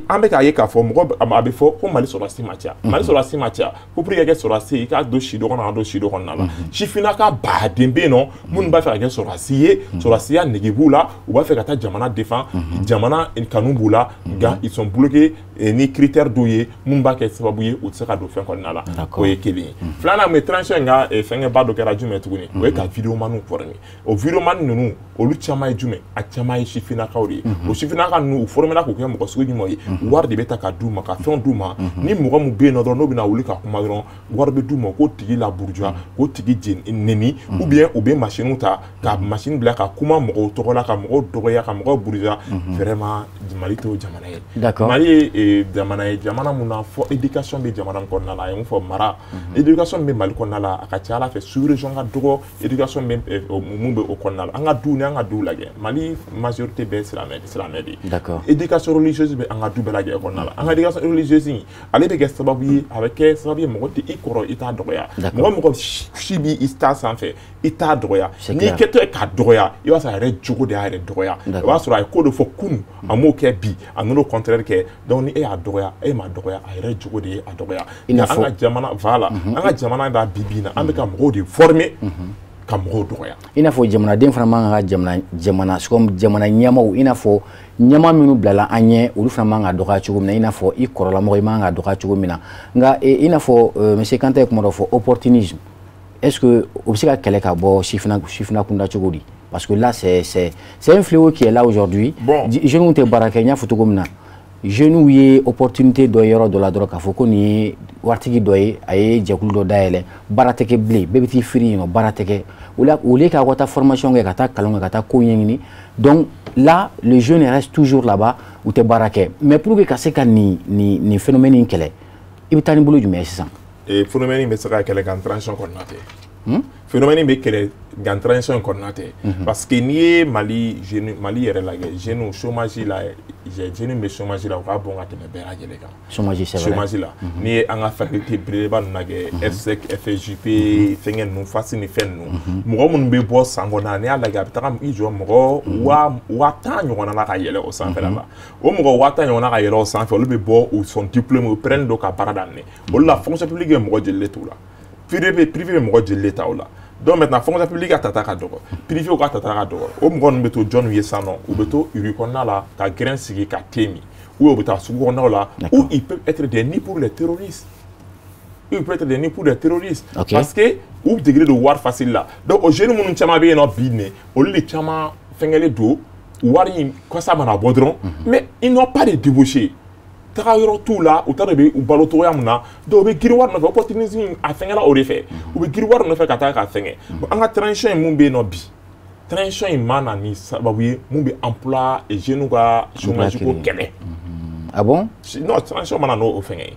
an bɛ k'a ye k'a fɔ mɔgɔ a bɛ fɔ ko Mali sɔrɔdasi ma ca Mali sɔrɔdasi ma ca ko pour que ka kɛ sɔrɔdasi i k'a don si dɔ kɔnɔ ka don si dɔ kɔnɔna la sifinnaka baden bɛ yen nɔ minnu b'a fɛ ka kɛ sɔrɔdasi ye sɔrɔdasiya nege b'u la u b'a fɛ ka taa jamana défend jamana kanu b'u la nka ils sont bloqués ni critères dɔw ye minnu b'a kɛ sababu ye u tɛ se ka don fɛn kɔnɔna la o ye kelen ye filanan mais transition in ka fɛngɛba dɔ kɛra jumɛn tuguni o ye ka vidéoman former o vidéoman ninnu olu caman ye jumɛn a caman ye sifinnakaw de ye o sifinnaka ninnu u formera k'u kɛ mɔgɔ sugu jumɛn ye wari de bɛ ta ka d'u ma ka fɛnw d'u ma ni mɔgɔ min bɛ yen nɔ dɔrɔn n'o bɛna wuli ka kuma dɔrɔn wari bɛ d'u ma k'o tigi la bourgeois k'o tigi neni ou bien u bɛ machine ta ka machine bila ka kuma mɔgɔw tɔgɔ la ka mɔgɔw dɔgɔya ka mɔgɔw bourgeois vraiment Mali t'o jamana ye Mali ye jamana ye jamana mun na fɔ éducation bɛ jamana min kɔnɔna la a ye mun fɔ mara éducation bɛ Mali kɔnɔna la a ka ca Ala fɛ sous-région ka dɔgɔ éducation bɛ mun bɛ o kɔnɔna la an ka du ni an ka duw lajɛ Mali majorité bɛɛ silamɛ de ye éducation religieuse bɛ an ka du bɛɛ lajɛ kɔnɔna la an ka éducation religieuse in ale bɛ kɛ sababu ye a bɛ kɛ sababu ye mɔgɔ tɛ i kɔrɔ i t'a dɔgɔya mɔgɔ si b'i ta sanfɛ i t'a dɔgɔya n'i kɛtɔ ye k'a dɔgɔya i b'a sɔrɔ a yɛrɛ jogo de y'a yɛrɛ dɔgɔya i b'a sɔrɔ a ye ko dɔ fɔ kunun a m'o kɛ bi a n'o contraire kɛ donc ni e y'a dɔgɔya e m'a dɔgɔya a yɛrɛ jogo de ye a dɔgɔya an ka jamana voilà an ka jamana da bibi na an bɛ ka mɔgɔw de former ka mɔgɔw dɔgɔya i n'a fɔ jamanaden fana man ka jamana ɲɛmaaw i n'a fɔ ɲɛmaa minnu bilala an ɲɛ olu fana man ka dɔgɔya cogo min na i n'a fɔ i kɔrɔlamɔgɔ i man ka dɔgɔya cogo min na nka i n'a fɔ monsieur Kante ye kuma dɔ fɔ opportunisme est-ce que o bɛ se ka kɛlɛ ka bɔ sifina kunda cogo di parce que là c'est un fléau qui est là aujourd'hui jeunes tɛ baara kɛ n y'a fɔ cogo min na jeunes ye opportunité dɔ yɔrɔ dɔ la dɔrɔn k'a fɔ ko nin ye waritigi dɔ ye a ye jɛkulu dɔ dayɛlɛ baara tɛ kɛ bilen bɛɛ bɛ t'i firi yen nɔ baara tɛ kɛ au lieu k'a taa formation kɛ ka taa kalan kɛ ka taa ko ɲɛɲini donc là le jeune reste toujours là-bas u tɛ baara kɛ mais pour que ka se ka nin phénomène in kɛlɛ i bɛ taa ni bolo jumɛn ye sisan phénomène in bɛ se ka kɛlɛ ka transition kɔnɔna tɛ phénomène bɛ kɛlɛ nka transition kɔnɔna tɛ parce que n'i ye Mali yɛrɛ lajɛ jeunes chômage la jeunes bɛ chômage la u ka bon ka tɛmɛ bɛɛ lajɛlen kan chômage la n'i ye an ka faculté belebeleba ninnu lajɛ ESSEC FSJP fɛngɛ ninnu FASI ni fɛn ninnu mɔgɔ minnu bɛ bɔ san kɔnɔna n'i y'a lajɛ a bɛ taga i jɔ mɔgɔ 10,000 ɲɔgɔnna la ka yɛlɛ o sanfɛla la o mɔgɔ 10,000 ɲɔgɔnna ka yɛlɛ o sanfɛ olu bɛ bɔ u sont diplômés u pɛrɛnnen don ka baara daminɛ olu la fonction publique ye mɔgɔ joli de t'u la privé bɛ mɔgɔ joli de ta o la donc maintenant fonction publique ka tata ka dɔgɔ privé ka tata ka dɔgɔ o mɔgɔ ninnu bɛ to jɔnw ye sisan nɔ u bɛ to uri kɔnɔna la ka grain sigi ka thé min ou u bɛ taa sugu kɔnɔnaw la ou ils peuvent être des nids pour les terroristes parce que u degelen don wari facile la donc o jeunes minnu caman bɛ yen nɔ bi ne olu de caman fɛngɛlen don wari in kɔsa mana bɔ dɔrɔn mais ils n'ont pas de débouché taga yɔrɔ t'u la u t'a dɔn u bɛ balo cogoya min na donc u bɛ girin wari nɔfɛ opportunisme a fɛngɛla o de fɛ u bɛ girin wari nɔfɛ ka taa ka fɛngɛ an ka transition in mun bɛ yen nɔ bi transition in ma na ni sababu ye mun bɛ emploi et jeunes ka chômage ko kɛlɛ ah bon non transition ma na n'o fɛngɛ ye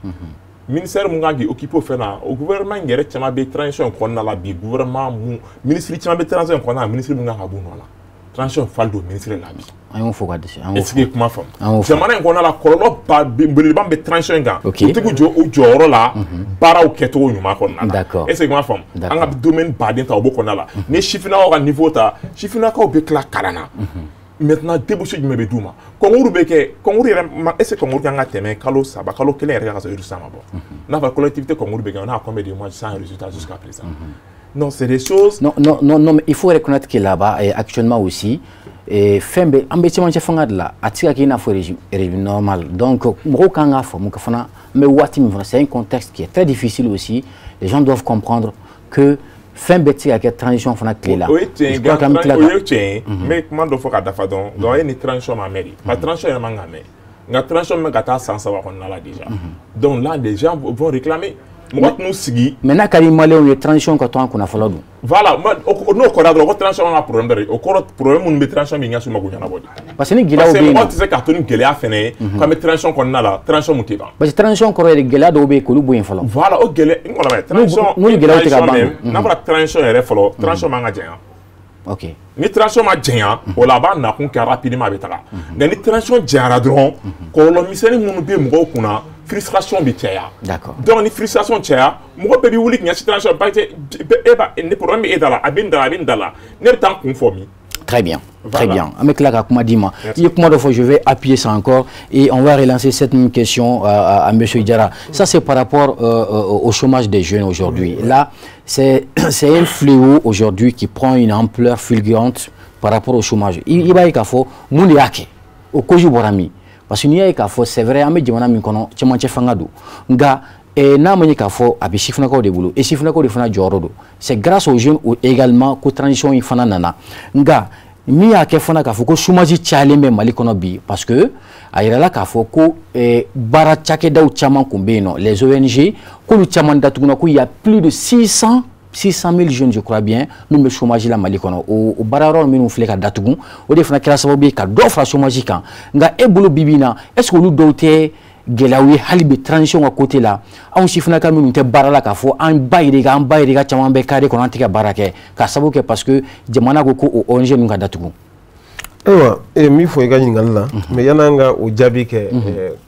ministère mun kan k'i occuper o fɛn na o gouvernement yɛrɛ caman bɛ transition in kɔnɔna la bi gouvernement mun ministre caman bɛ transition in kɔnɔna la ministre mun kan ka b'u nɔ la transition falen don ministre la bi an y'o fɔ ka dɛsɛ est-ce que kuma faamu jamana in kɔnɔna la kɔlɔlɔ belebeleba bɛ transition in kan u tɛ jɔ u jɔyɔrɔ la baaraw kɛcogo ɲuman kɔnɔna la est-ce que kuma faamu an ka domaine baden ta o b'o kɔnɔna la ni sifinnakaw ka niveau ta sifinnakaw bɛ tila kalan na maintenant débouché jumɛn bɛ d'u ma concours bɛ kɛ concours yɛrɛ est-ce que concours kan ka tɛmɛ kalo 3 kalo 1 yɛrɛ kan ka sɔrɔ résultat ma bɔ n'a pas collectivité comme on a combien de mois sans résultat jusqu'à présent. Non, c'est des choses. Non, mais il faut reconnaître que là-bas, actuellement aussi, fin embêtement de fanga de là, attire qui n'a pas régime normal. Donc, mais c'est un contexte qui est très difficile aussi. Les gens doivent comprendre que fin bêtise avec la transition fana clé là. Oui, mais comment doit faire d'affaire donc il y a une transition à mairie. La transition est mangame. La transition est gata sans savoir qu'on a là déjà. Donc là, les gens vont réclamer. Maintenant, quand il y a une transition quand on a fait l'autre. Voilà, nous on a une transition à problème. On a problème où nous transition bien sur ma gouvernement. Parce que nous parce que moi tu sais quand on gueule à finir, comme transition qu'on a là, transition motivant. Parce que transition qu'on a les gueule à dober que nous bouillons follow. Voilà, on gueule, on a transition. Nous gueule à tirer même. N'a pas transition est follow, transition manga géant. Ok. Ni transition ma géant, on là-bas n'a qu'on rapidement avec ça. Mais ni transition géant dron, quand on mise les monobé mougo kuna. Frustration bi tchaya. D'accord. Donc ni frustration tchaya, mo be bi wuli nya situation ba te ne problème est là, abin dala. Ne temps conforme. Très bien. Voilà. Très bien. Avec la comment dit moi. Je vais appuyer ça encore et on va relancer cette même question à monsieur Diarra. Ça c'est par rapport au chômage des jeunes aujourd'hui. Là, c'est un fléau aujourd'hui qui prend une ampleur fulgurante par rapport au chômage. Il va y avoir moun yake au koji borami. Parce que n'y a qu'à faire, c'est vrai, à mes demandants, nous connaissons, tu m'as fangado. Nga, et n'a pas qu'à faire, à bien chiffrer encore des boulots. Et chiffrer encore des fana jorodo. C'est grâce aux jeunes ou également qu'aux transitions y fana nana. Nga, n'y a qu'à faire qu'à faire que chômage tchale même mali konobi parce que aïra la qu'à faire que bara tchake da ou tchaman kumbeno les ONG que le tchaman da tuguna il y a plus de 600 000 jeunes, je crois bien, nous me chômage la malikono. Au bararo, nous nous fléka datugun. Au défend que la sababu ka d'offre chômage quand. Nga ebolo bibina. Est-ce que nous doté gelawi halibe transition à côté là. On chifna ka nous te barala ka fo en bayriga chaman be kare kon antika barake. Ka sababu que parce que jamana go ko ONG nous ka datugun. Et mi faut gagner ngalla. Mais yananga o jabi ke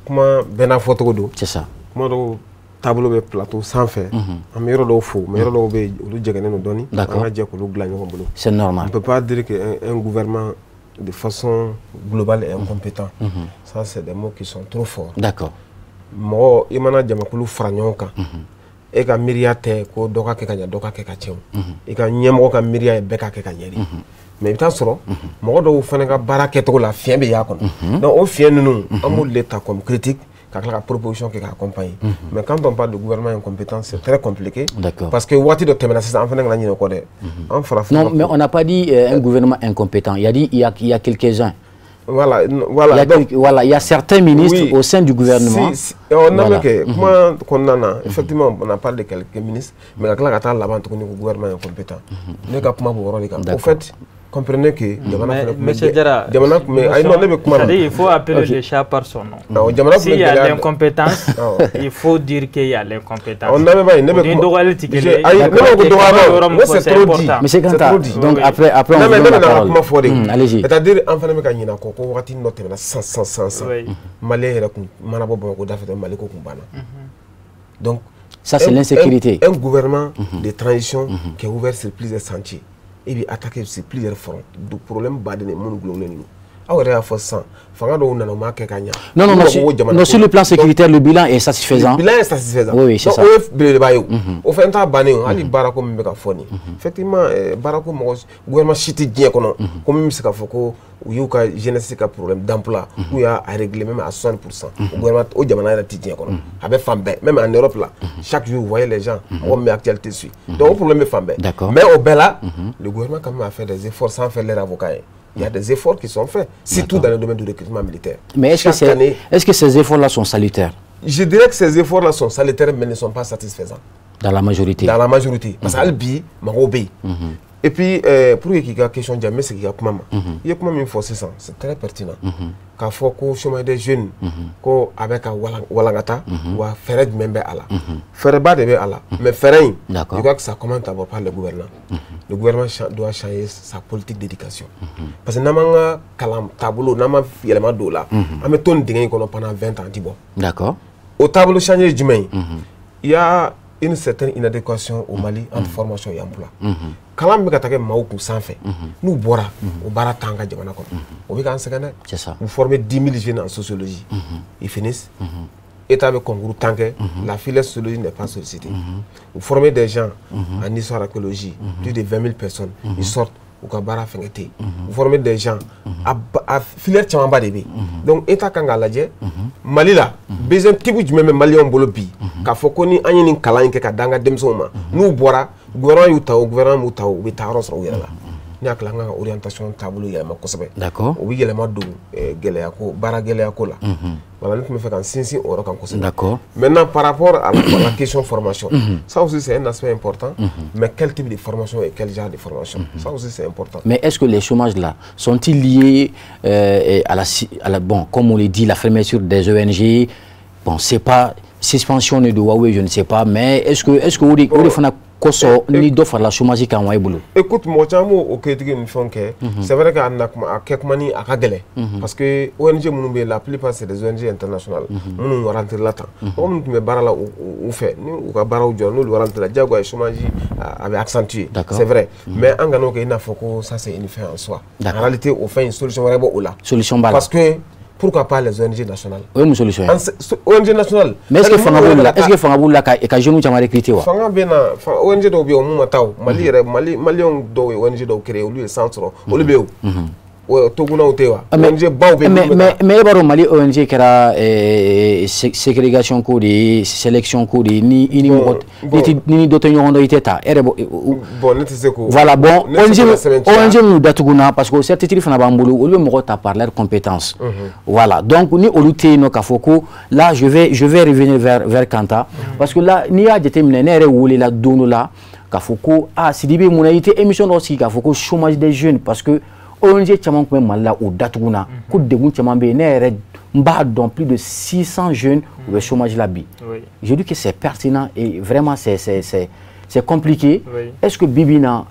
comment bena photo do. C'est ça. Comment tableau be plateau sans faire. Amiro do fou, mais do be lu jegane no doni. C'est normal. On peut pas dire qu'un gouvernement de façon globale est incompétent. Ça c'est des mots qui sont trop forts. D'accord. Mo imana jamakulu franyoka. E ka miria te ko doka ke kanya doka ke kachew. E ka nyemo ka miria e beka ke kanyeri. Mais ta soro mo do fana ka barake to la fien be yakon. Donc au fien nous amul l'état comme critique. La proposition qui accompagne. Mais quand on parle de gouvernement incompétent, c'est très compliqué. Parce que what de termination non, mais on n'a pas dit un gouvernement incompétent. Il a dit il y a quelques-uns. Voilà, il y a certains ministres au sein du gouvernement. On a effectivement, on a parlé de quelques ministres, mais la classe à l'avant, on est au gouvernement incompétent. Au fait, comprenez que Monsieur Diarra, il faut appeler le chat par son nom. S'il y a l'incompétence, il faut dire qu'il y a l'incompétence. C'est trop dit. Mais c'est quand donc après on va la parole. Allez-y. C'est-à-dire en fait donc ça c'est l'insécurité. Un gouvernement de transition qui est ouvert sur plusieurs sentiers. Et puis attaquer sur plusieurs fronts. Du problème badé ne mon global nous. Alors faut ça. Non, sur le plan sécuritaire, le bilan est satisfaisant. Le bilan est satisfaisant. Oui, c'est ça. Au fait, Ali Barako Mbekafoni. Effectivement, Barako Mos, gouvernement chiti bien comme M. Kafoko, où il y a un jeunesse problème d'emploi, où il y a à régler même à 60%. Le gouvernement au Djamana est titien. Avec femme, même en Europe là, chaque jour vous voyez les gens, on met actualité dessus. Donc le problème est femme. Mais au Bella, le gouvernement quand même a fait des efforts sans faire les avocats. Il y a des efforts qui sont faits, surtout dans le domaine du recrutement militaire. Mais est-ce que ces efforts-là sont salutaires? Je dirais que ces efforts-là sont salutaires, mais ne sont pas satisfaisants. Dans la majorité? Dans la majorité. Parce qu'Albi m'a obéi. Et puis, pour qu'il y ait une question de jamais, c'est qu'il y a comment. Il y a comment une force, c'est très pertinent. Quand il faut que chemin des jeunes, avec un Walangata, ou un Ferret même à la. Ferret bas de à la. Mais Ferret, je crois que ça commence d'abord par le gouvernement. Le gouvernement doit changer sa politique d'éducation. Parce que nous avons un tableau, nous avons un élément d'eau là. On a tourné pendant 20 ans. D'accord. Au tableau changé du main, il y a une certaine inadéquation au Mali entre formation et emploi. Quand on attaque Maoukou sans fait, nous boira au Baratanga Djamanako. Au Bigan Sagana, vous formez 10 000 jeunes en sociologie. Ils finissent. État de concours tant que la filière sociologie n'est pas sollicitée. Vous formez des gens en histoire archéologie, plus de 20 000 personnes, ils sortent au Kabara Fengete. Vous formez des gens à filière Tchamamba Debe. Donc, État Kangaladje, Mali là, besoin de du même Mali en Bolobi, car faut qu'on ait un kalan qui a danga demsoma. Nous, boira, gouvernement Utah, gouvernement Utah, Vitaros ou Yala. Ni a klanga orientation tableau yelema kosebe. D'accord. O wi yelema do geleya ko bara geleya ko la. Voilà, nous me fait quand sinsi oro kan kosebe. D'accord. Maintenant par rapport à la question formation, ça aussi c'est un aspect important, mais quel type de formation et quel genre de formation? Ça aussi c'est important. Mais est-ce que les chômages là sont-ils liés à la bon, comme on le dit, la fermeture des ONG? Bon, c'est pas suspension de Huawei, je ne sais pas, mais est-ce que vous fana ni do la chômage kan way bulu. Écoute, moi j'aime au critique une fois que c'est vrai qu'à quelques mani à Kagele parce que ONG Mounoumbe la plupart c'est des ONG internationales. Nous rentrer là-dedans. Comme nous me barra ou fait, nous ou barra ou nous rentrer là, diago et chômage avait accentué. C'est vrai. Mais en gagnant qu'il n'a faut que ça c'est une fin en soi. En réalité, on fait une solution vraiment là. Solution bala. Parce que pourquoi pas les ONG nationales? Oui, une solution. ONG nationales. Mais est-ce que Fangabou là et que je nous ai recruté wa? Fangabena, ONG do bi o mu mataw, Mali on do ONG do créer au lieu centre, au lieu Toguna Otewa. Mais baro Mali ONG qui a ségrégation code, sélection code, ni d'autres n'ont pas été ta. Voilà bon. ONG nous datuguna parce que certains titres font abambulu au lieu de par leurs compétences. Voilà donc ni oluté no kafoko. Là je vais revenir vers Kanta parce que là ni a déterminé nere wuli la dono là kafoko Sidibé mon a été émission aussi kafoko chômage des jeunes parce que ONG Tchaman Koumen Mala ou Datuguna, coup de goût Tchaman dans plus de 600 jeunes au chômage là-bas. Je dis que c'est pertinent et vraiment c'est compliqué. Est-ce que Bibina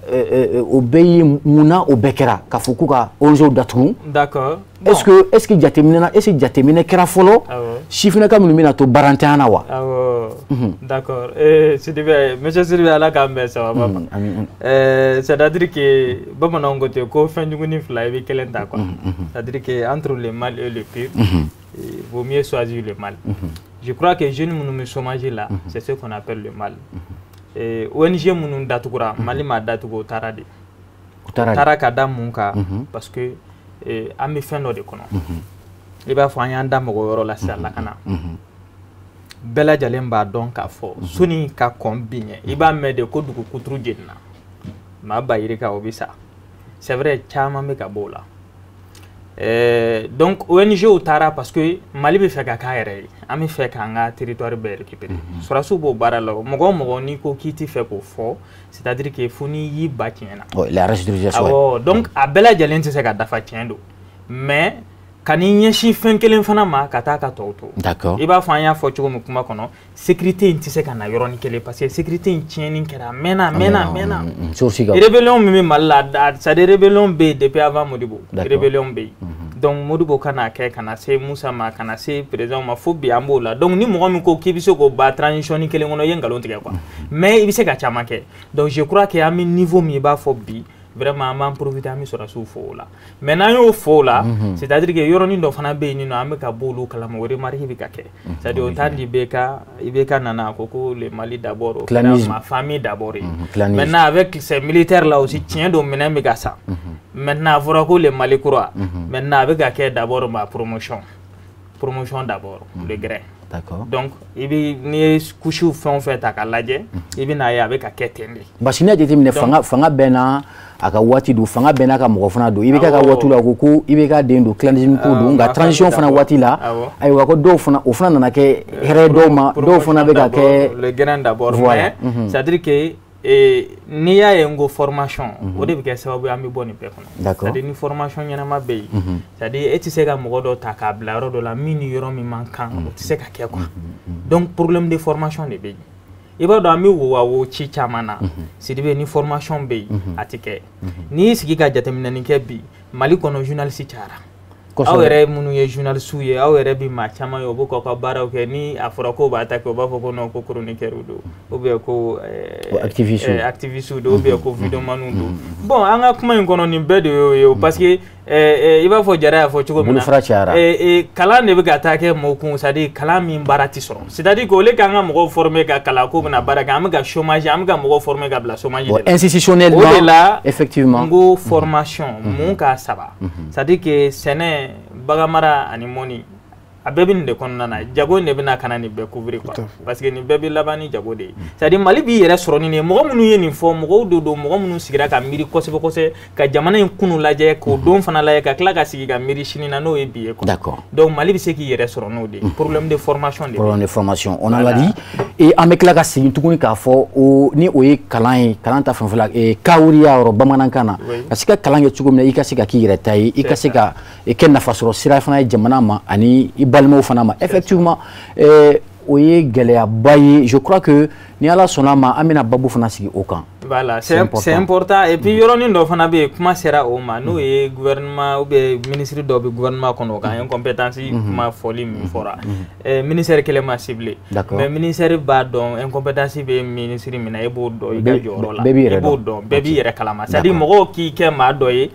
obéit Mouna au Bekera, Kafukuka, ONG Datuguna? D'accord. Est-ce que Diatemina Kerafolo, Chifina Kamumina to Barantana wa? D'accord. Monsieur Sylvie Ala Kambe, ça va pas. C'est-à-dire que Bamanan Gote, ko Fenduguni Fly, Kelenta quoi. C'est-à-dire que entre le mal et le pire, il vaut mieux choisir le mal. Je crois que jeunes mounou chômage là, c'est ce qu'on appelle le mal. ONG mounou Datugura, Malima Datugo Tarade. Tarakada Munka, parce que a mis fin de kono. Il va faire un dame au la salle la cana. Bella Jalemba donc à fort. Suni ka combine. Il va mettre des codes de coutru jenna. Ma baïreka obisa. C'est vrai, chama me kabola. Donc ONG au Tara parce que Mali be fait kakaire. Ami fait kanga territoire be récupérer. Sura subo baralo. Mogo ni ko kiti fait pour fort. C'est-à-dire que funi yi batiena. La restitution. Donc a Bella Jalen c'est ka dafa tiendo. Mais Kanine chi fin kelen fana ma kataka toto. D'accord. Il va faire fo chugo mukuma kono. Sécurité intise kana yoroni kele parce que sécurité intien kera mena. Rébellion mimi malade, ça des rébellion be depuis avant Modibo. Rébellion be. Donc Modibo kana ke kana se Moussa ma kana se président ma phobie ambola. Donc ni mo mi ko kibiso ko ba transition ni kele ngono yengalon tige quoi. Mais il se ka chama ke. Donc je crois que à mi niveau mi ba phobie vraiment m'en profiter à mi sur la souffle là. Maintenant au faux là, c'est-à-dire que yoroni do fana be ni no ameka bolu kala mo wori mari hibika ke. C'est-à-dire autant ibeka nana koko le Mali d'abord, ma famille d'abord. Maintenant avec ces militaires là aussi tient do mena mega ça. Maintenant voilà que le Mali croit. Maintenant avec à d'abord ma promotion d'abord le grain. D'accord. Donc il ni coucher fait à kalaje, il na ya avec à ketende. Basina déterminé fanga bena aka wati do fanga bena ka mo fana do ibeka ka watu la koko ibeka dendo clandestine ko do nga transition fana wati la ay wa ko do fana o fana na ke here do fana be ka ke le grand d'abord mais c'est-à-dire que ni ya yengo formation o de be ke sababu ami boni pe kono c'est-à-dire ni formation nyana ma be c'est-à-dire eti se ga mo do ta ka bla ro do la mini yoro mi mankan o ti se ka ke quoi donc problème de formation de be il va dans mi wo chi chamana Sidibé ni formation be atike ni sigi ka jatemina ni ke bi Mali kono journaliste tiara awere munu ye journaliste ye awere bi ma chama yo boko ka bara ke ni afura ko ba attaque ba foko no ko chroniqueur do ou bien ko activiste do ou bien ko vidéo manu do bon anga kuma kono ni be de yo parce que i b'a fɔ jara y'a fɔ cogo min na kalan de bɛ ka taa kɛ mɔgɔw kun c'est-à-dire kalan min baara tɛ sɔrɔ c'est-à-dire que ole k'an ka mɔgɔw former ka kalan ko bɛna baara kɛ an bɛ ka chômage an bɛ ka mɔgɔw former ka bila chômage de la institutionnellement o de la effectivement n ko formation mun ka saba c'est-à-dire que sɛnɛ baganmara ani mɔni a bɛɛ bɛ nin de kɔnɔna na jago in de bɛna ka na nin bɛɛ couvrir quoi parce que nin bɛɛ bɛ laban ni jago de ye c'est-à-dire Mali b'i yɛrɛ sɔrɔ nin ye mɔgɔ minnu ye nin fɔ mɔgɔw de don mɔgɔ minnu sigira ka miiri kosɛbɛ kosɛbɛ ka jamana in kunu lajɛ k'o don fana lajɛ ka tila ka sigi ka miiri sini na n'o ye bi ye quoi d'accord donc Mali bɛ se k'i yɛrɛ sɔrɔ n'o de ye problème de formation de problème de formation on a l'a dit et an bɛ tila ka segin tuguni k'a fɔ o ni o ye kalan ye kalan ta fanfɛla kawuriya yɔrɔ bamanankan na ka se ka kalan kɛ cogo min na i ka se ka k'i yɛrɛ ta ye i ka se ka kɛ nafasɔrɔ sira fana ye jamana ma ani i balimaw fana ma effectivement o ye gɛlɛyaba ye je crois que ni ala sɔnna ma an bɛna babu fana sigi o kan voilà c'est important et puis yɔrɔnin dɔ fana bɛ yen kuma sera o ma n'o ye gouvernement ou bien ministre dɔ bɛ gouvernement kɔnɔ o kan incompétence kuma fɔli min fɔra ministère kelen ma ciblé mais ministère b'a dɔn incompétence bɛ ministre min na e b'o dɔn i ka jɔyɔrɔ la i b'o dɔn bɛɛ b'i yɛrɛ kalama c'est à dire mɔgɔw k'i kɛ maa dɔ ye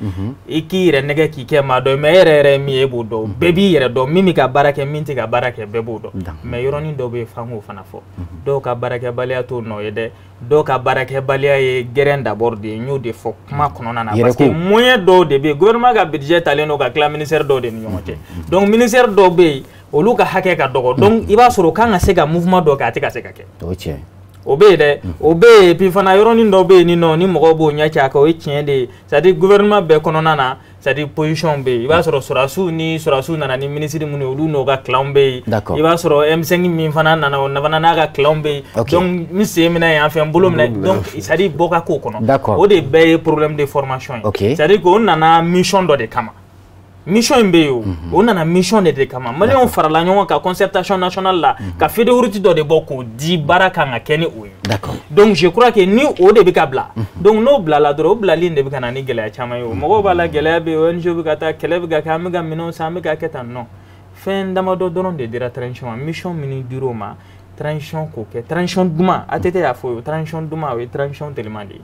i k'i yɛrɛ nɛgɛ k'i kɛ maa dɔ ye mais e yɛrɛ ye min ye e b'o dɔn bɛɛ b'i yɛrɛ dɔn min bɛ ka baara kɛ min tɛ ka baara kɛ bɛɛ b'o dɔn mais yɔrɔnin dɔ bɛ yen f'an k'o fana fɔ dɔw ka baarakɛbaliya t'o nɔ ye dɛ dɔw ka baarakɛbaliya ye gɛrɛn d'abord de ye n y'o de fɔ kuma kɔnɔna na parce que moyen dɔw de bɛ yen gouvernement ka budget talen don ka tila ministère dɔw de ni ɲɔgɔn cɛ donc ministère dɔw bɛ yen olu ka hakɛ ka dɔgɔ donc i b'a sɔrɔ o kan ka se ka mouvement dɔ kɛ a tɛ ka se ka kɛ o bɛ yen dɛ o bɛ yen puis fana yɔrɔnin dɔw bɛ yen ni nɔ ni mɔgɔw b'o ɲɛ cɛ a kan o ye tiɲɛ de ye c'est à dire gouvernement bɛɛ kɔnɔna na c'est à dire position bɛ yen i b'a sɔrɔ sɔrɔdasiw ni sɔrɔdasiw nana ni ministre minnu ye olu n'o ka clan bɛ yen i b'a sɔrɔ M5 min fana nana o fana n'a ka clan bɛ yen donc n sen minɛ yan fɛ n bolo minɛ donc c'est à dire bɔ ka k'o kɔnɔ o de bɛɛ ye problème de formation ye c'est à dire que o nana mission dɔ de kama mission in bɛ yen o nana mission de kama maliyɛnw farala ɲɔgɔn kan concertation nationale la ka feuille de route dɔ de bɔ k'o di baara kan ka kɛ ni o ye donc je crois que ni o de bɛ ka bila donc n'o bilala dɔrɔn o bilali de bɛ ka na ni gɛlɛya caman ye o mɔgɔw b'a la gɛlɛya bɛ yen ONG bɛ ka taa kɛlɛ bɛ ka kɛ an bɛ ka minɛnw san an bɛ ka kɛ tan non fɛn damadɔ dɔrɔn de dira transition ma mission minnu dir'o ma transition k'o kɛ transition duman ATT y'a fɔ o ye transition duman o ye transition teliman de ye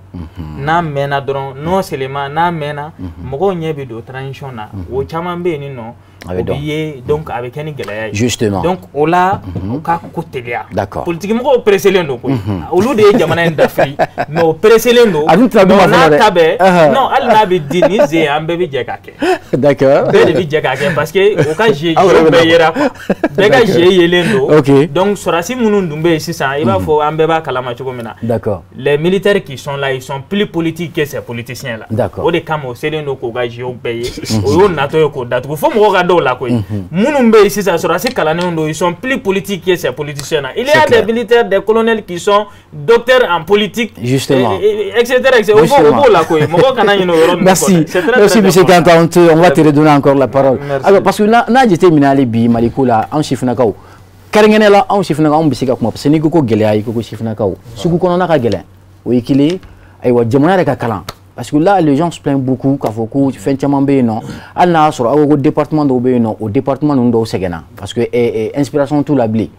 n'a mɛnna dɔrɔn non seulement n'a mɛnna mɔgɔw ɲɛ bɛ don transition na o caman bɛ yen ni nɔ o bɛ ye donc a bɛ kɛ ni gɛlɛya ye justement donc o la o ka ko teliya politique mɔgɔw presselen don koyi olu de ye jamana in dafiri mais o presselen don n'a ta bɛɛ non hali n'a bɛ di ni ze an bɛɛ bɛ jɛ k'a kɛ d'accord bɛɛ de bɛ jɛ k'a kɛ parce que o ka jeu bɛɛ yera quoi bɛɛ ka jeu yelen don donc sɔrɔdasi minnu dun bɛ yen sisan i b'a fɔ an bɛɛ b'a kalama cogo min na d'accord les militaires qui sont là ils sont plus politiques que ces politiciens là d'accord o de kama o selen don k'o ka jeu bɛɛ ye o y'o natɔ ye k'o datugu fo mɔgɔw ka dɔw la koyi minnu bɛ yen sisan sɔrɔdasi kalanenw don ils sont plus politiques que ces politiciens là il y a des militaires des colonels qui sont docteurs en politique justement etc o b'o la koyi mɔgɔw kana ɲinɛ o yɔrɔ ninnu kɔ merci monsieur Kanta on va te redonner encore la parole alors parce que n'a jateminɛ hali bi Maliko la anw sifinnakaw kɛrɛnkɛrɛnnenya la anw sifinnakaw anw bɛ se ka kuma parce que n'i ko ko gɛlɛya i ko ko sifinnakaw sugu kɔnɔna ka gɛlɛn o ye kelen ayiwa jamana yɛrɛ ka kalan parce que là les gens se plaignent beaucoup k'a fɔ ko fɛn caman bɛ yen nɔ hali n'a y'a sɔrɔ aw ko ko département dɔw bɛ yen nɔ o département ninnu dɔw sɛgɛnna parce que inspiration t'u la bilen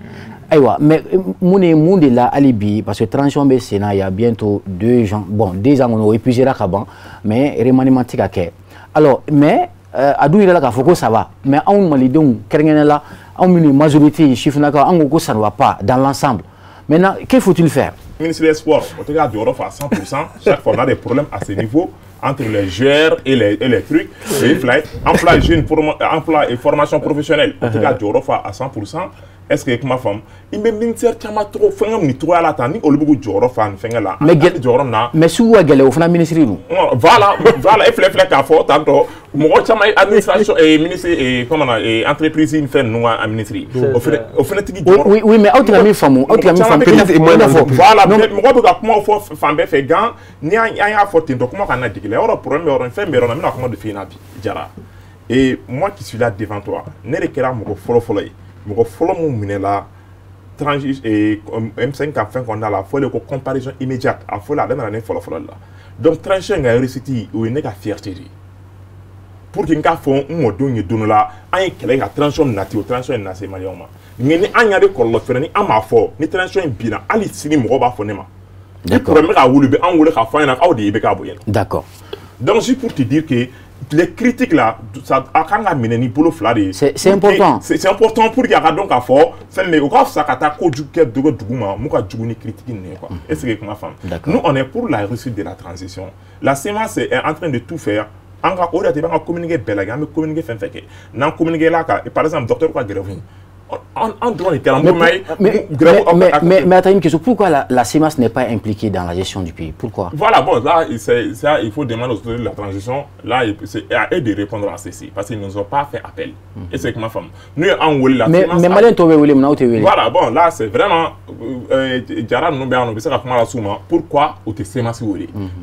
ayiwa mais mun de la hali bi parce que transition bɛ sen na il y a bientôt 2 ans bon 2 ans kɔnɔ o épuisera ka ban mais remaniement tɛ ka kɛ alors mais a dun yɛrɛ la k'a fɔ ko ça va mais anw malidenw kɛrɛnkɛrɛnnenya la anw minnu ye majorité ye sifinnakaw an ko ko ça ne va pas dans l'ensemble maintenant que faut-il faire? Ministre des Sports, on te garde à 100%. Chaque fois, on a des problèmes à ce niveau entre les joueurs et les trucs. Emploi et formation professionnelle, on te garde à 100%. Est-ce que ma femme, il me ministère tellement trop fengam ni trop à la tani au lieu de joro fan fengala. Mais sous à gale au fond ministre. Voilà, et flèche à fort tantôt. Moi chama administration et ministre et comment et entreprise in fait nous à ministre. Au fait oui mais autre ami femme, voilà, moi doit comment faut femme fait gant ni a fort donc comment on a dit que alors problème on fait mais on a mis comment de faire jara. Et moi qui suis là devant toi, ne requérant mon follow mɔgɔ fɔlɔ mun minɛ la M5 ka fɛn kɔnɔna la a fɔlen ko comparaison immédiate a fɔlen ale nana ne fɔlɔ la donc transition in ka réussite o ye ne ka fierté de ye pour que n k'a fɔ n mɔdenw ye don dɔ la an ye kɛlɛ ka transition nati o transition in na se maliyɛnw ma mais ni an y'a de kɔlɔlɔ fɛnɛ ni an m'a fɔ ni transition in binna hali sini mɔgɔw b'a fɔ ne ma ni problème bɛ k'a wuli u bɛ an wele k'a fɔ an ɲɛna aw de ye i bɛ k'a bonya d'accord donc c'est pour te dire que les critiques là, ça a quand même mené pour le flatter. C'est important. C'est important pour qu'il y ait donc à fort. C'est le cas ça kata ko du ke de douguma, muka djouni critique ne quoi. Est-ce que ma femme? Nous on est pour la réussite de la transition. La CMAS est en train de tout faire. On va communiquer belaga, on va communiquer fin fait. N'en communiquer là par exemple docteur quoi grève. Mais attends une question, pourquoi la CMAS n'est pas impliquée dans la gestion du pays? Pourquoi? Voilà, bon, là, ça, il faut demander aux autorités de la transition, là, c'est à eux de répondre à ceci, parce qu'ils ne nous ont pas fait appel. Et c'est que ma femme. Nous, en la CMAS. Mais Malin, tu veux voilà, bon, là, c'est vraiment. Diara, nous, on sait comment souvent. Pourquoi au CMAS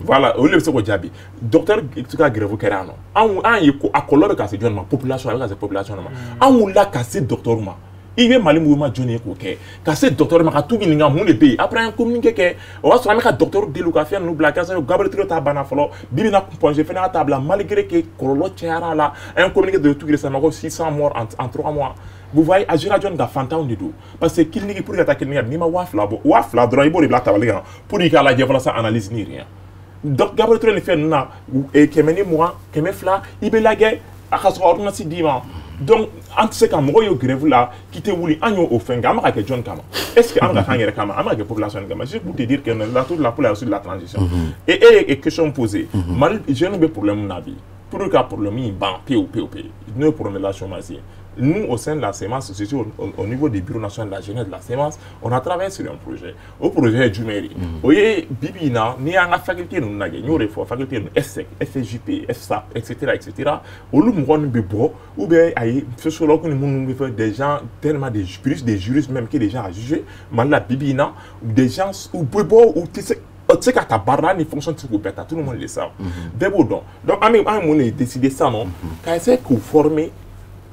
voilà, au lieu de ce que j'ai docteur, tu as grève au Kerano. À Colombie, c'est une population, avec la population. On l'a cassé, docteur. Il y a Mali mouvement Johnny Koké. Quand c'est docteur m'a tout gagné dans mon pays. Après un communiqué que, on va se faire docteur de Lucafia nous blaguer ça. Gabriel Trio tabana falo. Bibi na j'ai fait la table malgré que Kololo Tiara là un communiqué de tout que ça m'a 600 morts en 3 mois. Vous voyez, à John da Fantaun du tout. Parce que qu'il n'y pour attaquer ni ma wafla droit il la table pour y la diable ça analyse ni rien. Donc Gabriel Trio ne fait na et que meni moi que me fla il be la guerre à cause ordonnance dimanche. Donc, entre ces cas, moi, je grève là, qui te voulu en au fin, gamin avec John Kama. Est-ce que Amra Kangere Kama, Amra la population Kama, juste pour te dire que là toute la pour la transition. Et question posée, je n'ai pas de problème dans la vie. Pour le cas problème, il ban POP, nous pour relation massive. Nous, au sein de la CMAS, au niveau du Bureau national de la jeunesse de la CMAS, on a travaillé sur un projet. Au projet du mairie. Vous voyez, Bibina, nous avons la faculté, nous avons la faculté, SEC, FSJP, FSAP, etc. Au lieu de ou bien, des gens, tellement des juristes, même que des gens à juger, mais Bibina, des gens, ou tu sais qu'à ta barre, il fonctionne tout le monde le sait. Donc, à on a décidé ça, non? Quand c'est qu'on forme,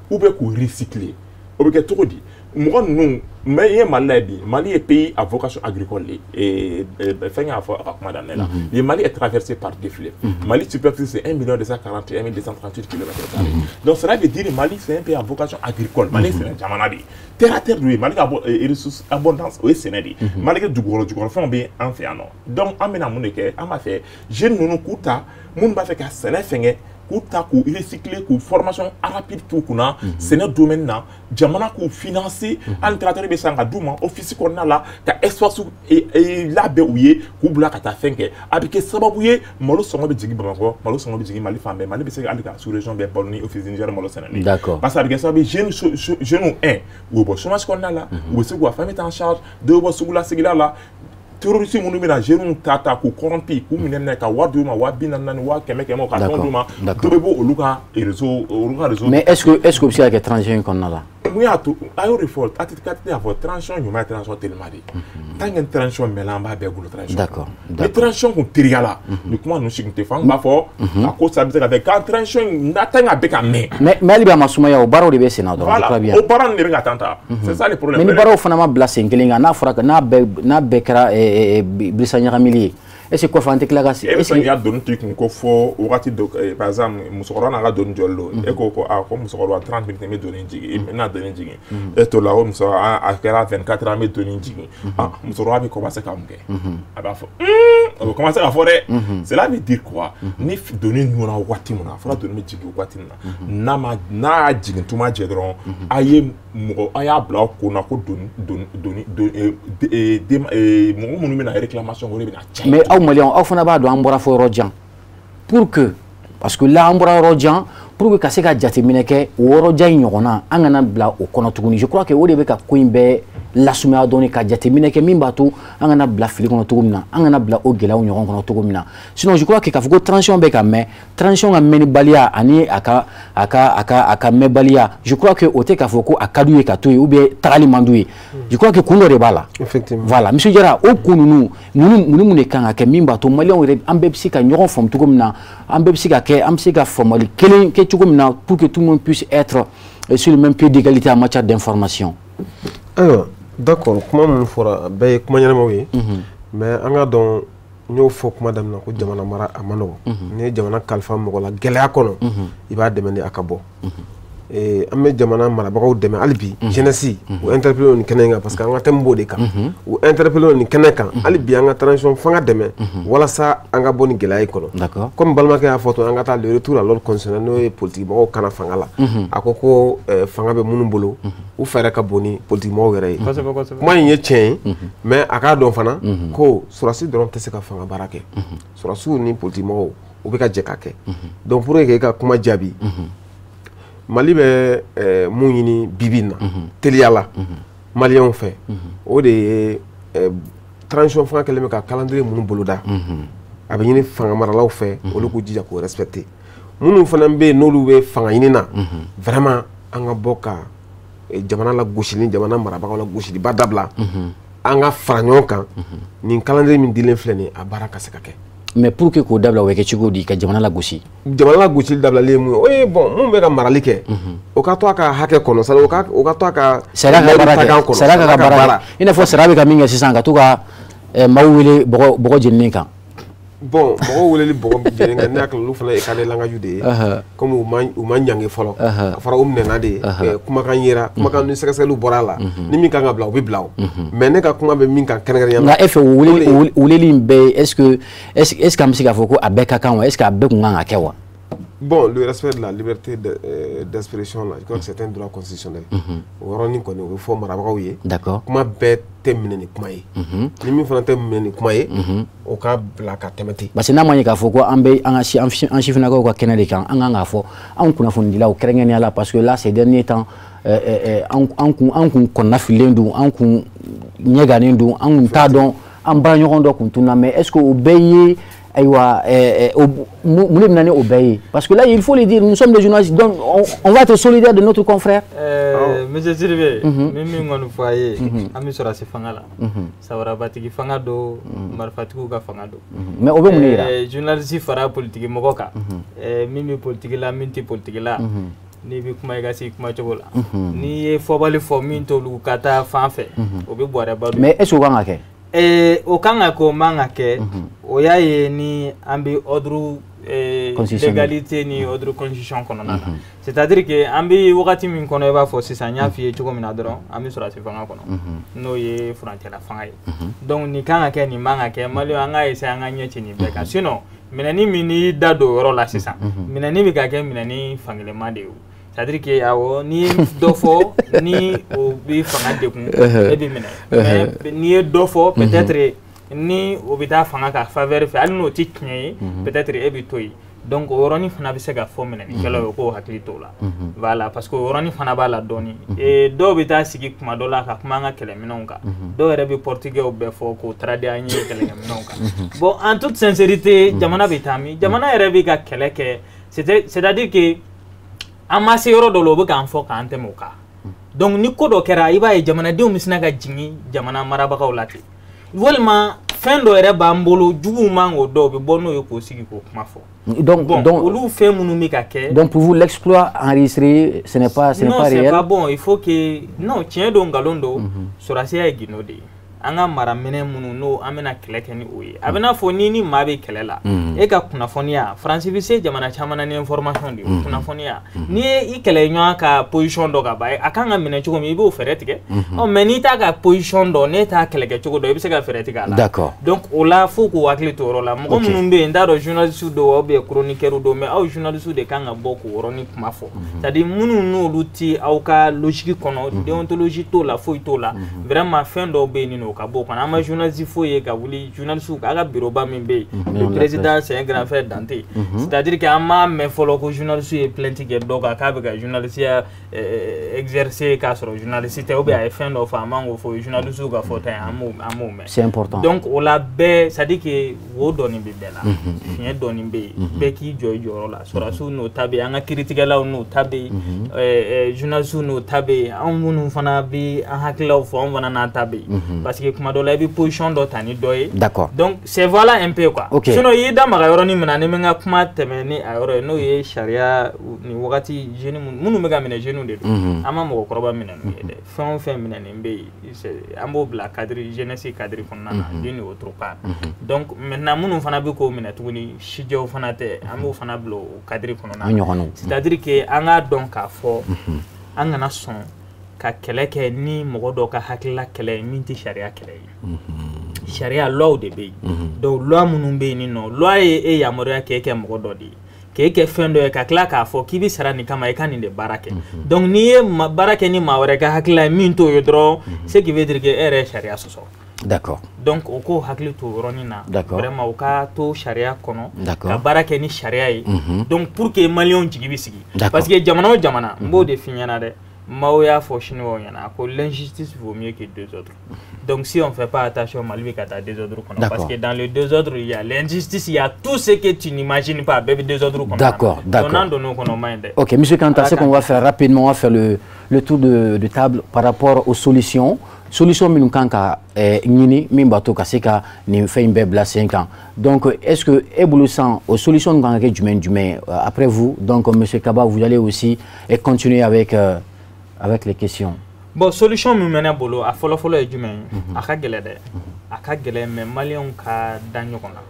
ou bien qu'on recycle, ou bien tout dit. Moi, nous, mais Mali est pays à vocation agricole et le Mali est traversé par des fleuves. Mali superficie c'est 1 238 km². Donc cela veut dire que Mali c'est un pays à vocation agricole. Mali c'est un jamanadi. Terre à terre, Mali a des ressources abondantes au Sénégal. Mali a du gros fond bien en fait non. Donc en menant mon équipe, on m'a fait je ne nous coûte mon va faire qu'à Sénégal Kouta kou recycler kou formation rapide kou kuna c'est notre domaine là jamana kou financer entrateur be sanga duma office ko na la ka espace et la be ouye kou bla ka ta fenke abike sababuye malo songo be jigi bamako malo songo be jigi Mali fambe Mali be se alika sous région be boloni office Niger malo senani d'accord parce que abike sababu jeune un ou bo chômage ko na la ou se go famille en charge de bo sugula sigila la terrorisme nous mena jeune tata ko corrompi ko minena ka waduma wabina nan wa kemekemo ka tonduma tobebo oluka réseau mais est-ce que c'est avec transition qu'on a là oui à tout ayo reform atikati à votre transition you ma transition tellement dit tant une transition melamba be gulu transition d'accord les transition ko teriala du comment nous chikte fang ba fo à cause ça be avec transition natanga be ka mais ali ba masumaya o baro de be sénateur très bien o baro ne be ka tanta c'est ça le problème mais ni baro fana ma blase ngelinga na fura na be kra Brissa Nyaramili. Et c'est quoi Fantek Lagasi? Est-ce qu'il y a d'autres trucs qu'on fait au raté de par exemple, Moussoro n'a pas donné de l'eau. Et qu'on a comme Moussoro a 30 minutes de donner djigé. Et maintenant donner djigé. Et tout là-haut, Moussoro a 24 ans de donner djigé. Ah, Moussoro a commencé comme ça. Ah bah faut. On va commencer à faire. Cela veut dire quoi? Ni donner nous na wati mona. Faut donner djigé wati na. Na djigé tout ma djedron. Aye mo aya bla ko na ko donner mo mo na réclamation ko mais au Maliens, au fond, on a pour que, parce que là, on a pour que Kaseka Jatimineke ou Roja Ignorona, Anganabla ou Konotuni. Je crois que au début, Quimbe, la Soumia donné qu'à Jatimineke, Mimbatu, Anganabla Filigonotugumna, Anganabla Ogela ou Nyoronotugumna. Sinon, je crois que Kafugo transition beka, mais transition à Menibalia, Ani, Aka Mebalia. Je crois que Ote Kafoko, Akadoué Katoué ou bien Tarali Mandoui. Je crois que Kundo Rebala. Effectivement. Voilà, monsieur Jara, au Kounou, nous kanga ke Mimbatu, Malion, Ambepsika, Nyoron Fom Tugumna, Ambepsika, Amsika Fomali, Kelly. Pour que tout le monde puisse être sur le même pied d'égalité en matière d'information. Alors, d'accord, comment on fera? Comment on mais on a donc nous faut que madame n'a pas Jamana Mara Amano, ni Jamana Kalfa Mogola, Geleakono, il va demander à Kabo. an bɛ jamana marabagaw dɛmɛ hali bi jeunesse u interpellé nin kɛnɛ kan parce que an ka thème b'o de kan u interpellé nin kɛnɛ kan hali bi an ka transition fanga dɛmɛ walasa an ka bɔ nin gɛlɛya in kɔnɔ comme balimakɛ y'a fɔ to an ka taa le retour à l'ordre constitutionnel n'o ye politique mɔgɔw kana fanga la a ko fanga bɛ minnu bolo u fɛɛrɛ ka bon ni politique mɔgɔw yɛrɛ ye kuma in ye tiɲɛ ye mais a k'a dɔn fana ko sɔrɔdasi dɔrɔn tɛ se ka fanga baara kɛ sɔrɔdasiw ni politique mɔgɔw u bɛ ka jɛ ka kɛ donc pour que ka kuma jaabi Mali bɛ mun ɲini bibi in na teliya la maliyɛnw fɛ o de ye transition fanga kɛlen bɛ ka calendrier minnu boloda a bɛ ɲini fanga maralaw fɛ olu k'u jija k'o respecter minnu fana bɛ yen n'olu bɛ fanga ɲini na vraiment an ka bɔ ka jamana la gosili jamana marabagaw la gosiliba dabila an ka fara ɲɔgɔn kan nin calendrier min dilen filɛ nin a baara ka se ka kɛ. Mais pour que k'o dabila o bɛ kɛ cogo di ka jamana la gosi jamana la gosili dabilalen ye mun ye o ye bon mun bɛ ka marali kɛ o ka to a ka hakɛ kɔnɔ c'est à dire o ka to a ka sariya ka baara kɛ sariya ka baara kɛ i n'a fɔ sariya bɛ ka min kɛ sisan ka to ka maaw wele bɔgɔ jeninen kan bon mɔgɔw weleli bɔgɔ jeninen kan ne hakili olu fana ye écarté langage de ye comme u ma ɲangi fɔlɔ a fɔra u minɛna de kumakan yera kumakan ni sɛgɛsɛgɛliw bɔra a la ni min kan ka bila u bɛ bila o mais ne ka kuma bɛ min kan kɛrɛnkɛrɛnnenya la nka e fɛ weleli in bɛɛ est-ce que an bɛ se k'a fɔ ko a bɛɛ ka kan wa est-ce que a bɛɛ kun kan ka kɛ wa. Bon, le respect de la liberté d'expression, je crois que c'est un droit constitutionnel. Il faut marabagaw ye. D'accord. Kuma bɛɛ tɛ minɛ ni kuma ye. Ni min fana tɛ minɛ ni kuma ye, o ka bila ka tɛmɛ. Parce que n'a ma ɲɛ k'a fɔ ko an bɛ an sifinnakaw ka kɛnɛ de kan, an kan k'a fɔ anw kunnafonidilaw kɛrɛnkɛrɛnnenya la parce que là ces derniers temps an kun kɔnɔnafililen don, an kun ɲɛgannen don, an kun t'a dɔn an baaraɲɔgɔn dɔ kun tunna mais est-ce que o bɛɛ ye aïwa parce que là il faut le dire nous sommes des journalistes donc on va être solidaire de notre confrère. Monsieur Sylvain mimi ngonu foyer ami sora se fanga la sawara batigi fanga do marfatiku ka fanga do mais o be munira journaliste fara politique mogoka mimi politique la minti politique la ni bi kuma ga si kuma cogo la ni ye fobali fo min to lu kata fan fe o be boire ba mais est-ce que on a o kanga ko manga ke o ya ye ni ambi ordre légalité ni ordre constitution konona c'est-à-dire que ambi wakati min kono ba fo sisan nya fi cogo min adron ambi sura se fanga kono no ye frontière la fanga donc ni kanga ke ni manga ke mali anga ese anga nyechi ni beka sinon minani mini dado yoro la sisan minani bi ka ke minani fanglement de c'est-à-dire que awo ni dofo ni obi fanga de kun e bi mena mais ni dofo peut-être ni obita fanga ka faveur fait alno tiknye peut-être e bi toyi donc oroni fana bi se ka fo mena ni kala ko hakili to la voilà parce que oroni fana ba la doni et do bita sigi kuma do la ka kuma nga kele minonka do re bi portugais o be fo ko tradi anyi kele minonka bon en toute sincérité jamana bitami jamana re bi ka kele ke c'est-à-dire que amase yoro do lobe kan fo kan temoka donc ni ko do kera iba e jamana de umisina ka jingi jamana marabaka ulati volma fendo ere ba mbolo jugu mango do be bonno yo ko sigi ko kuma fo donc olu fait munu mi ka ke donc pour vous l'exploit enregistré ce n'est pas réel. Non, c'est pas bon, il faut que non tiens donc galondo sorasia e ginode anga maramene munu no amena keleke ni oye abena foni ni mabe kelela e ka kunafonia francivise jamana chamana ni information di kunafonia ni i kele nyo ka position do ga bai akanga mene chugo mi bo feretike o menita ka position do ne ta keleke chugo do bise ka feretika la d'accord donc ola fuku wakli to rola mo munu be ndaro journaliste do obe chroniqueur do me au journaliste de kanga boku oroni kumafo c'est à dire munu no luti au ka logique kono déontologie to la foi to la vraiment fin do be ni no ka bo kana ma journaliste foye ka wuli journaliste ka ga bureau ba min be le président c'est un grand frère Dante c'est-à-dire que ama me follow ko journaliste est plainte ke doka ka be ka journaliste exercer ka sur journaliste obi a fin do fa mango fo journaliste ka fota amu c'est important donc on la be c'est-à-dire que wo doni be bela fien doni be ki jojo la sora su no tabe anga critique la no tabe journaliste no tabe amunu fana bi an hakla fo on wana na tabe parce parce que kuma dola bi position do tani doye. D'accord. Donc c'est voilà un peu quoi. Okay. Sinon yida magayoro ni menane menga kuma temeni ayoro no ye sharia ni wakati jeune munu mega mena jeune de. Ama mo koroba mena de. Fon mena nembe c'est ambo bla cadre jeunesse cadre konna d'une autre part. Donc maintenant munu fana bi ko mena tuguni shijo fana te ambo fana blo cadre konna. C'est-à-dire que anga donc a fo anga na son ka keleke ni mogodo ka hakila kele minti sharia kele sharia law de be do law munun be ni no law e yamoria keke mogodo di keke fendo e ka kla ka fo kibi sara ni kama e kan de barake donc ni barake ni mawre ka hakila minto yodro ce qui veut dire que ere sharia soso. D'accord. Donc au ko hakili to ronina vraiment au ka to sharia kono ka barake ni sharia yi donc pour que malion jigibi sigi parce que jamana mbo de finyana de Maouya Foshinwo yana ko l'injustice vaut mieux que deux autres. Donc si on fait pas attention Malvi kata deux autres parce que dans les deux autres il y a l'injustice, il y a tout ce que tu n'imagines pas bébé deux autres. D'accord. OK, monsieur Kanta, ce qu'on va faire rapidement, on va faire le tour de table par rapport aux solutions. Solution minunkanka nini mimbato kaseka ni fait une belle 5 ans. Donc est-ce que évolution aux solutions nganga du après vous donc monsieur Kaba vous allez aussi continuer avec les questions. Bon, solution mi mena bolo a folo e jumen aka gele de aka gele me malion ka danyo kona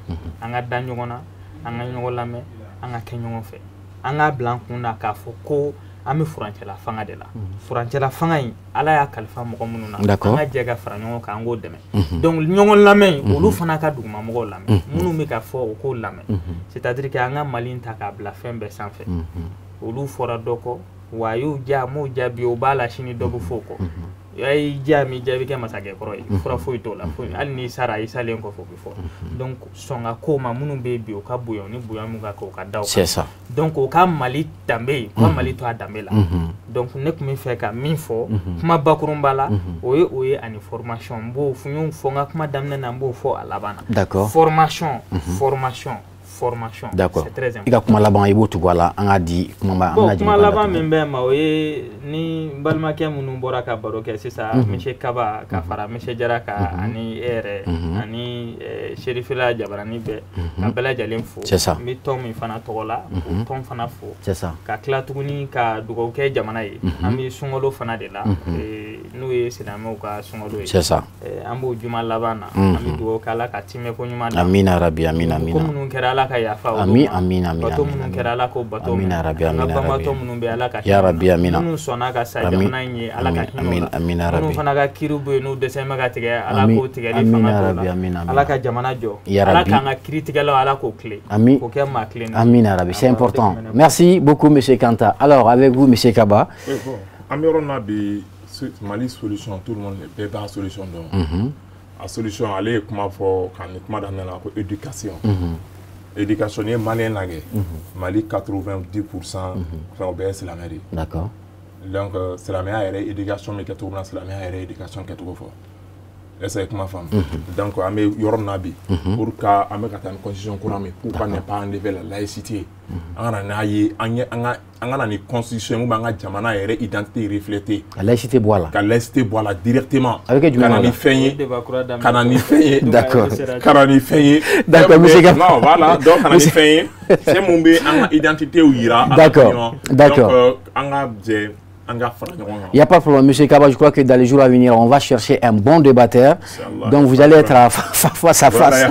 anga danyo kona anga nyola me anga kenyo fe anga blanc kuna ka foko ami furancela fanga de la furancela fanga yi ala ya kalifa mo mununa anga jega franyo ka ngo deme donc nyongol lame olu fana ka duguma mo lame munu mi ka fo ko lame c'est-à-dire que anga malin ta ka bla fembe sans fait olu fora doko wayu jamu jabi obala shini dogo foko ay jami jabi ke masake koroy fura foito la fo al ni sara isalen ko foko fo donc songa ko ma munu be bi o ka buyo ni buyo mu ka ko ka daw c'est ça donc o ka mali tambe ko mali to adambe la donc nek mi fe ka min fo kuma bakurumbala oye ani formation bo funyu fonga kuma damna na mbo fo alabana d'accord formation d'accord c'est très important. Ika kuma laban ibo to wala anga di kuma kuma laban membe ma oye ni balma ke munu bora ka baro ke sisa monsieur Kaba ka fara monsieur Jaraka ani ere ani Sherifila Jabarani be ka bela jalen fo mi tom mi fana togola tom fana fo c'est ça ka kla tuguni ka dugo ke jamana yi ami sungolo fana de la nu ye sinamo ka sungolo yi c'est ça ambo juma labana ami dugo kala ka time ko nyuma amina rabbi amina ko munu kera ka yafa amin amin amin bato mun kera ala ko bato amin rabbi amin bato mun be ala ka ya rabbi amina mun sona ka sa jamana yi ala ka amin amin rabbi mun fana ka kirubu no de sema ka tige ala ko tige ni fana ko ala ka jamana jo ala ka nga critique la ala ko clé ko ke ma clé amin rabbi c'est important. Merci beaucoup monsieur Kanta. Alors avec vous monsieur Kaba amirona bi Mali solution tout le monde peut pas solution donc la solution aller comment faut quand comment dans la éducation éducation est malien nagé Mali 90% fait obéir la mairie d'accord donc c'est la meilleure éducation mais 80% c'est la meilleure éducation que tout fort et c'est comme ma femme donc amé yorom nabi pour ka amé ka tan constitution courant mais pour pas ne pas enlever la laïcité anga na yi anga ni constitution ou anga jamana yere identité refléter la laïcité boila ka laïcité boila directement avec du kanani feigné d'accord kanani feigné d'accord monsieur non voilà donc kanani feigné c'est mon bé anga identité ou ira d'accord donc anga il n'y a pas de problème, monsieur Kaba. Je crois que dans les jours à venir, on va chercher un bon débatteur. Donc vous allez être face à face.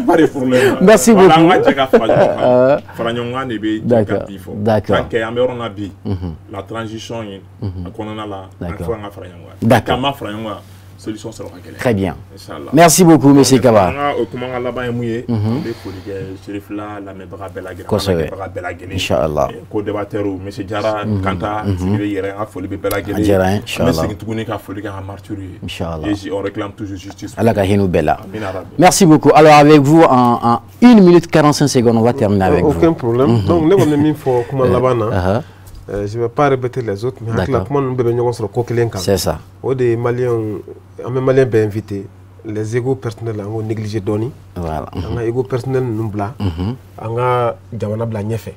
Merci beaucoup. D'accord. La transition, d'accord. Solution sera réglée. Très bien. Merci beaucoup, monsieur Kaba. Inch'Allah. On réclame toujours justice. Merci beaucoup. Alors avec vous, en 1 minute 45 secondes, on va terminer avec vous. Aucun problème. Donc, nous je ne vais pas répéter les autres, mais c'est ça. Les Maliens bien invité, les égos personnels ont négligé Doni. voilà an ka ego personnel ninnu bila an ka jamana bila ɲɛfɛ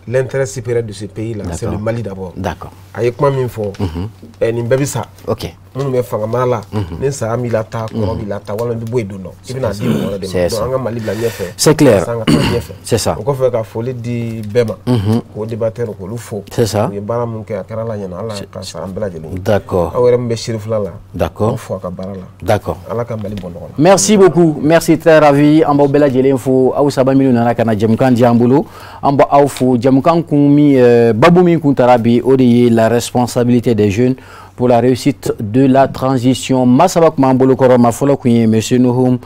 l'intérêt supérieur de ce pays là c'est le Mali d'abord d'accord a ye kuma min fɔ nin bɛɛ bi sa ok minnu bɛ fanga mara la ni saya b'i la ta kɔrɔ b'i la ta walima i bɛ bɔ yen don dɔ i bɛna di mɔgɔ wɛrɛ de ma donc an ka Mali bila ɲɛfɛ c'est clair an ka taa ɲɛfɛ c'est ça o kɔfɛ ka foli di bɛɛ ma k'o débatteur k'olu fo c'est ça u ye baara min kɛ a kɛra la ɲɛna ala ka sara an bɛɛ lajɛlen d'accord aw yɛrɛ min bɛ Chérifula la d'accord an fo a ka baara la d'accord ala ka Mali bɔ nɔgɔ la merci beaucoup merci très ravi an b'aw bɛɛ lajɛlen fo aw saba minnu nana ka na jamukan di an bolo an b'a aw fo jamukan kun min babu min kun tara bi o de ye la responsabilité des jeunes pour la réussite de la transition masaba kuma an bolo kɔrɔ ma fɔlɔ kun ye monsieur Nuhum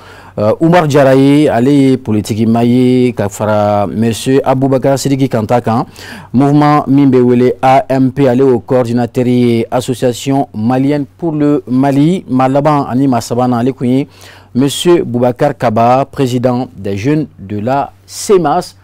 Umar Jara ye ale ye politikima ye ka fara monsieur Aboubakar Sidiki Kanta kan mouvement min bɛ wele AMP ale o coordinateur ye association malienne pour le Mali ma laban ani ma sabanan ale kun ye monsieur Boubacar Kaba président des jeunes de la CEMAS.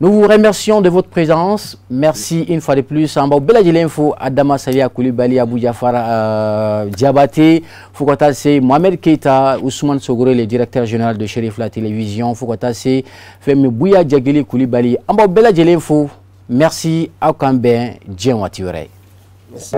Nous vous remercions de votre présence. Merci une fois de plus. En bas de l'info, Adama Salia Koulibaly, Abou Jafar Diabaté, Foukotase, Mohamed Keita, Ousmane Sogore, le directeur général de Chérifula Télévision, Foukotase, Femi Bouya Djageli Koulibaly. En bas de l'info, merci à Kamben, Djen Watiure. Merci.